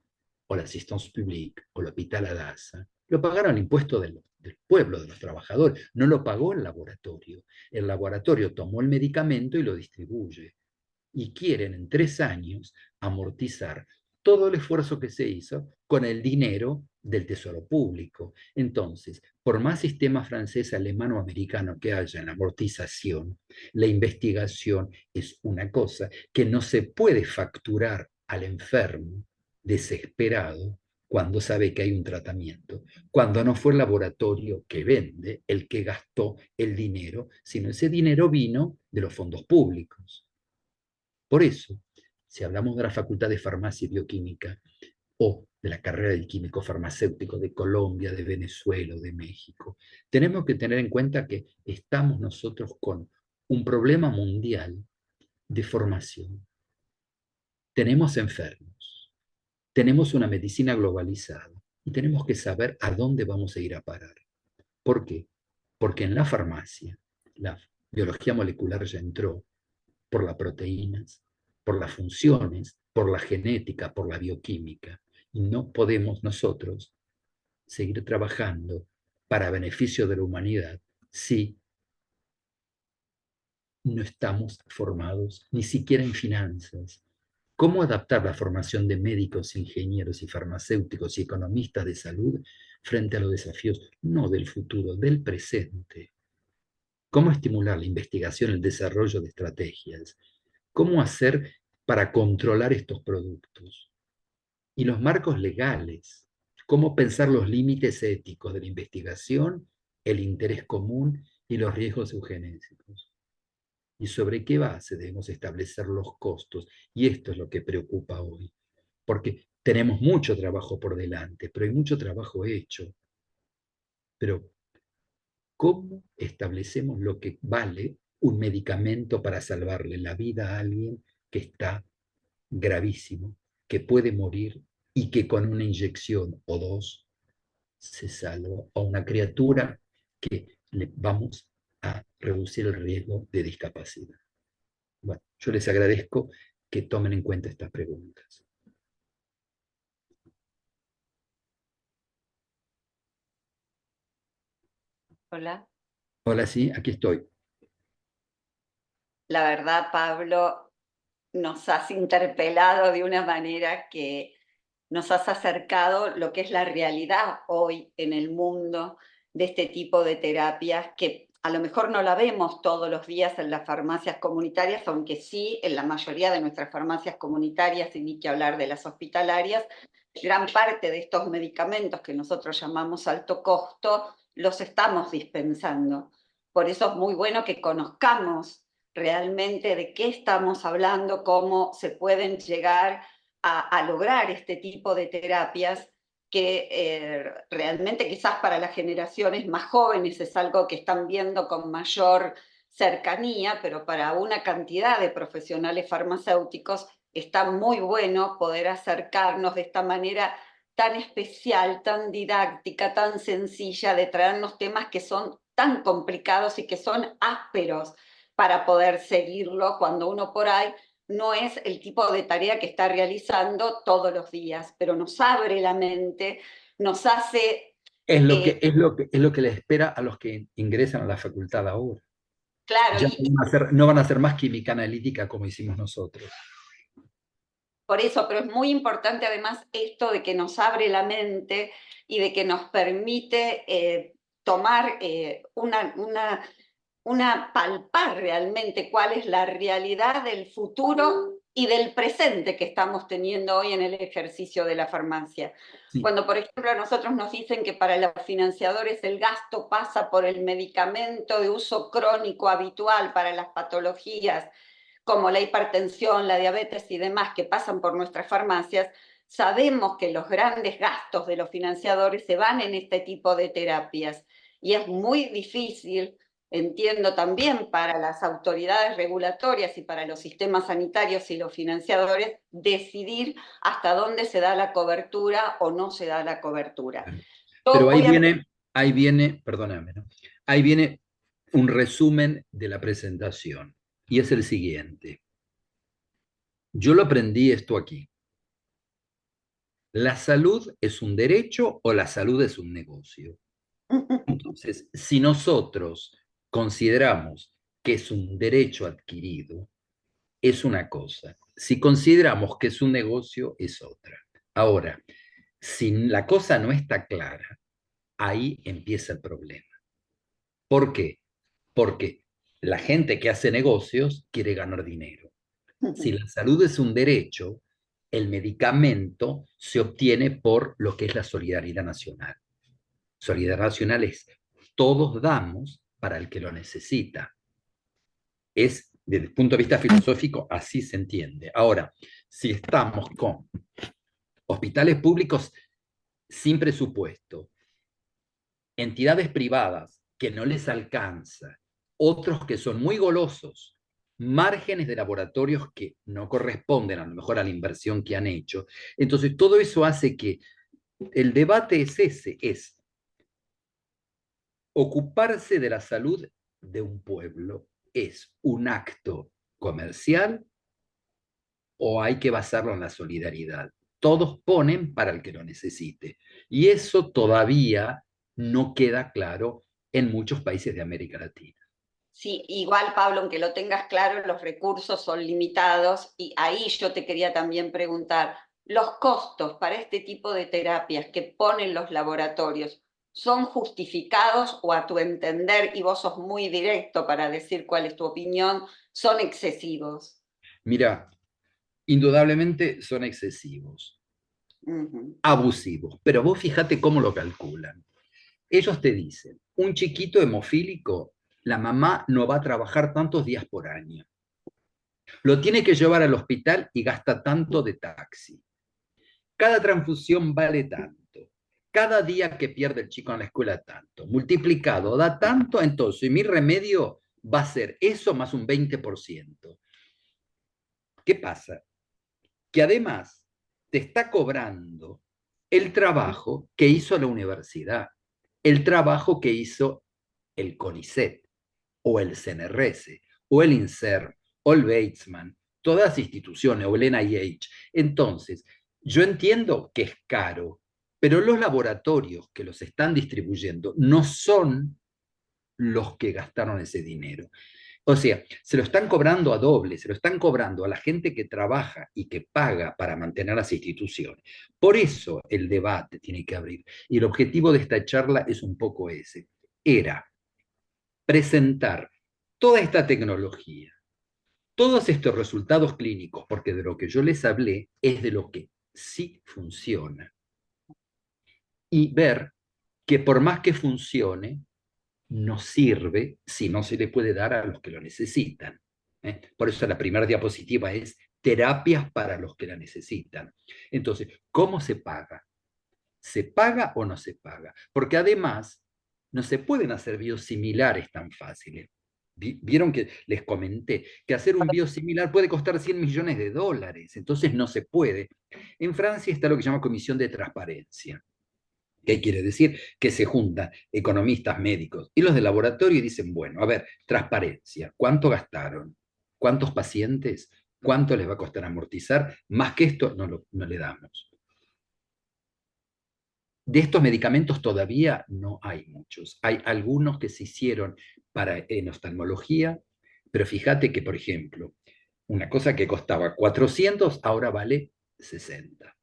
o la Assistance Publique, o el Hospital Adasa. Lo pagaron el impuesto del pueblo, de los trabajadores. No lo pagó el laboratorio. El laboratorio tomó el medicamento y lo distribuye. Y quieren en 3 años amortizar todo el esfuerzo que se hizo con el dinero del tesoro público. Entonces, por más sistema francés, alemán o americano que haya en la amortización, la investigación es una cosa que no se puede facturar al enfermo desesperado cuando sabe que hay un tratamiento, cuando no fue el laboratorio que vende el que gastó el dinero, sino ese dinero vino de los fondos públicos. Por eso, si hablamos de la Facultad de Farmacia y Bioquímica o de la carrera del químico farmacéutico de Colombia, de Venezuela o de México, tenemos que tener en cuenta que estamos nosotros con un problema mundial de formación. Tenemos enfermos, tenemos una medicina globalizada y tenemos que saber a dónde vamos a ir a parar. ¿Por qué? Porque en la farmacia, la biología molecular ya entró por las proteínas, por las funciones, por la genética, por la bioquímica. Y no podemos nosotros seguir trabajando para beneficio de la humanidad si no estamos formados ni siquiera en finanzas. ¿Cómo adaptar la formación de médicos, ingenieros y farmacéuticos y economistas de salud frente a los desafíos no del futuro, del presente? ¿Cómo estimular la investigación, el desarrollo de estrategias? ¿Cómo hacer para controlar estos productos? Y los marcos legales. ¿Cómo pensar los límites éticos de la investigación, el interés común y los riesgos eugenésicos? ¿Y sobre qué base debemos establecer los costos? Y esto es lo que preocupa hoy, porque tenemos mucho trabajo por delante, pero hay mucho trabajo hecho. Pero ¿cómo establecemos lo que vale un medicamento para salvarle la vida a alguien que está gravísimo, que puede morir y que con una inyección o dos se salva a una criatura que le vamos a reducir el riesgo de discapacidad? Bueno, yo les agradezco que tomen en cuenta estas preguntas. Hola. Hola, sí, aquí estoy. La verdad, Pablo, nos has interpelado de una manera que nos has acercado lo que es la realidad hoy en el mundo de este tipo de terapias, que a lo mejor no la vemos todos los días en las farmacias comunitarias, aunque sí en la mayoría de nuestras farmacias comunitarias, y ni que hablar de las hospitalarias, gran parte de estos medicamentos que nosotros llamamos alto costo, los estamos dispensando. Por eso es muy bueno que conozcamos realmente de qué estamos hablando, cómo se pueden llegar a lograr este tipo de terapias que realmente quizás para las generaciones más jóvenes es algo que están viendo con mayor cercanía, pero para una cantidad de profesionales farmacéuticos está muy bueno poder acercarnos de esta manera tan especial, tan didáctica, tan sencilla, de traernos temas que son tan complicados y que son ásperos para poder seguirlo cuando uno por ahí no es el tipo de tarea que está realizando todos los días, pero nos abre la mente, nos hace, Es lo que le espera a los que ingresan a la facultad ahora. claro, Ya y no van a hacer más química analítica como hicimos nosotros. por eso, pero es muy importante además esto de que nos abre la mente y de que nos permite tomar palpar realmente cuál es la realidad del futuro y del presente que estamos teniendo hoy en el ejercicio de la farmacia. Sí. Cuando, por ejemplo, a nosotros nos dicen que para los financiadores el gasto pasa por el medicamento de uso crónico habitual para las patologías, como la hipertensión, la diabetes y demás que pasan por nuestras farmacias, sabemos que los grandes gastos de los financiadores se van en este tipo de terapias. Y es muy difícil, entiendo también para las autoridades regulatorias y para los sistemas sanitarios y los financiadores, decidir hasta dónde se da la cobertura o no se da la cobertura. Pero Obviamente, ahí viene, perdóname, ¿no? Ahí viene un resumen de la presentación. Y es el siguiente. Yo lo aprendí esto aquí. ¿La salud es un derecho o la salud es un negocio? Entonces, si nosotros consideramos que es un derecho adquirido, es una cosa. Si consideramos que es un negocio, es otra. Ahora, si la cosa no está clara, ahí empieza el problema. ¿Por qué? Porque la gente que hace negocios quiere ganar dinero. Si la salud es un derecho, el medicamento se obtiene por lo que es la solidaridad nacional. Solidaridad nacional es todos damos para el que lo necesita. Es, desde el punto de vista filosófico, así se entiende. Ahora, si estamos con hospitales públicos sin presupuesto, entidades privadas que no les alcanza, otros que son muy golosos, márgenes de laboratorios que no corresponden a lo mejor a la inversión que han hecho. Entonces, todo eso hace que el debate es ese, es ocuparse de la salud de un pueblo. ¿Es un acto comercial o hay que basarlo en la solidaridad? Todos ponen para el que lo necesite. Y eso todavía no queda claro en muchos países de América Latina. sí, igual Pablo, aunque lo tengas claro, los recursos son limitados y ahí yo te quería también preguntar, ¿los costos para este tipo de terapias que ponen los laboratorios son justificados o a tu entender, y vos sos muy directo para decir cuál es tu opinión, son excesivos? Mira, indudablemente son excesivos, abusivos, pero vos fíjate cómo lo calculan. Ellos te dicen, un chiquito hemofílico, la mamá no va a trabajar tantos días por año. Lo tiene que llevar al hospital y gasta tanto de taxi. Cada transfusión vale tanto. Cada día que pierde el chico en la escuela tanto. Multiplicado da tanto, entonces mi remedio va a ser eso más un 20%. ¿Qué pasa? Que además te está cobrando el trabajo que hizo la universidad, el trabajo que hizo el CONICET, o el CNRS, o el INSER, o el Weizmann, todas las instituciones, o el NIH. Entonces, yo entiendo que es caro, pero los laboratorios que los están distribuyendo no son los que gastaron ese dinero. O sea, se lo están cobrando a doble, se lo están cobrando a la gente que trabaja y que paga para mantener las instituciones. Por eso el debate tiene que abrir. Y el objetivo de esta charla es un poco ese. Era presentar toda esta tecnología, todos estos resultados clínicos, porque de lo que yo les hablé es de lo que sí funciona. Y ver que por más que funcione, no sirve si no se le puede dar a los que lo necesitan. Por eso la primera diapositiva es terapias para los que la necesitan. Entonces, ¿cómo se paga? ¿Se paga o no se paga? Porque además no se pueden hacer biosimilares tan fáciles. Vieron que les comenté que hacer un biosimilar puede costar 100 millones de dólares, entonces no se puede. En Francia está lo que se llama Comisión de Transparencia. ¿Qué quiere decir? Que se juntan economistas, médicos y los de laboratorio y dicen, bueno, a ver, transparencia, ¿cuánto gastaron? ¿Cuántos pacientes? ¿Cuánto les va a costar amortizar? Más que esto no le damos. De estos medicamentos todavía no hay muchos. Hay algunos que se hicieron en oftalmología, pero fíjate que, por ejemplo, una cosa que costaba 400 ahora vale 60.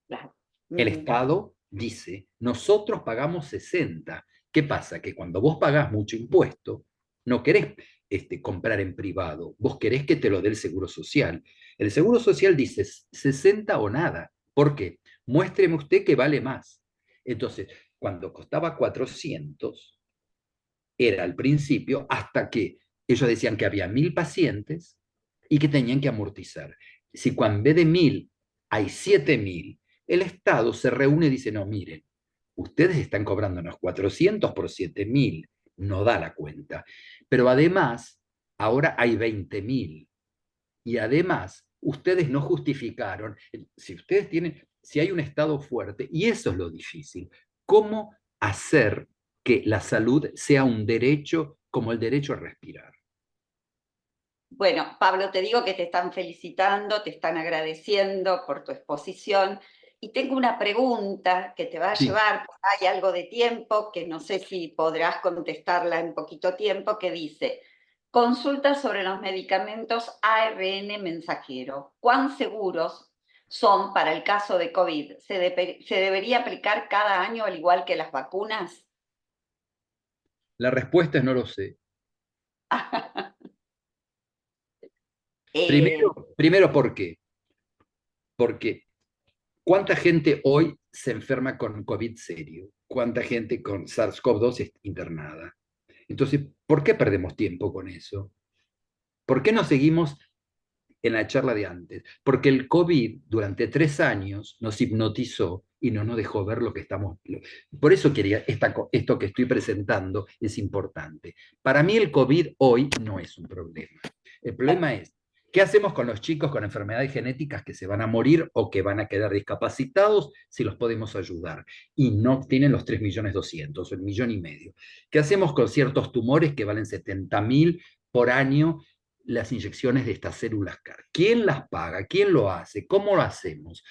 Claro. El Estado dice, nosotros pagamos 60. ¿Qué pasa? Que cuando vos pagás mucho impuesto, no querés comprar en privado, vos querés que te lo dé el Seguro Social. El Seguro Social dice 60 o nada. ¿Por qué? Muéstreme usted que vale más. Entonces, cuando costaba 400, era al principio, hasta que ellos decían que había 1000 pacientes y que tenían que amortizar. Si cuando en vez de 1000 hay 7000, el Estado se reúne y dice, no, miren, ustedes están cobrándonos 400 por 7000, no da la cuenta. Pero además, ahora hay 20000. Y además, ustedes no justificaron, si hay un Estado fuerte, y eso es lo difícil, ¿cómo hacer que la salud sea un derecho como el derecho a respirar? Bueno, Pablo, te digo que te están felicitando, te están agradeciendo por tu exposición. Y tengo una pregunta que te va a Sí. llevar, hay algo de tiempo, que no sé si podrás contestarla en poquito tiempo, que dice, consulta sobre los medicamentos ARN mensajero. ¿Cuán seguros son para el caso de COVID? ¿Se debería aplicar cada año al igual que las vacunas? La respuesta es no lo sé. Eh, Primero, ¿por qué? Porque ¿cuánta gente hoy se enferma con COVID serio? ¿Cuánta gente con SARS-CoV-2 es internada? Entonces, ¿por qué perdemos tiempo con eso? ¿Por qué no seguimos en la charla de antes? Porque el COVID durante 3 años nos hipnotizó y no nos dejó ver lo que estamos... Por eso quería, esto que estoy presentando es importante. Para mí el COVID hoy no es un problema. El problema es, ¿qué hacemos con los chicos con enfermedades genéticas que se van a morir o que van a quedar discapacitados si los podemos ayudar? Y no tienen los 3.200.000 o el 1,5 millones. ¿Qué hacemos con ciertos tumores que valen 70.000 por año las inyecciones de estas células CAR? ¿Quién las paga? ¿Quién lo hace? ¿Cómo lo hacemos?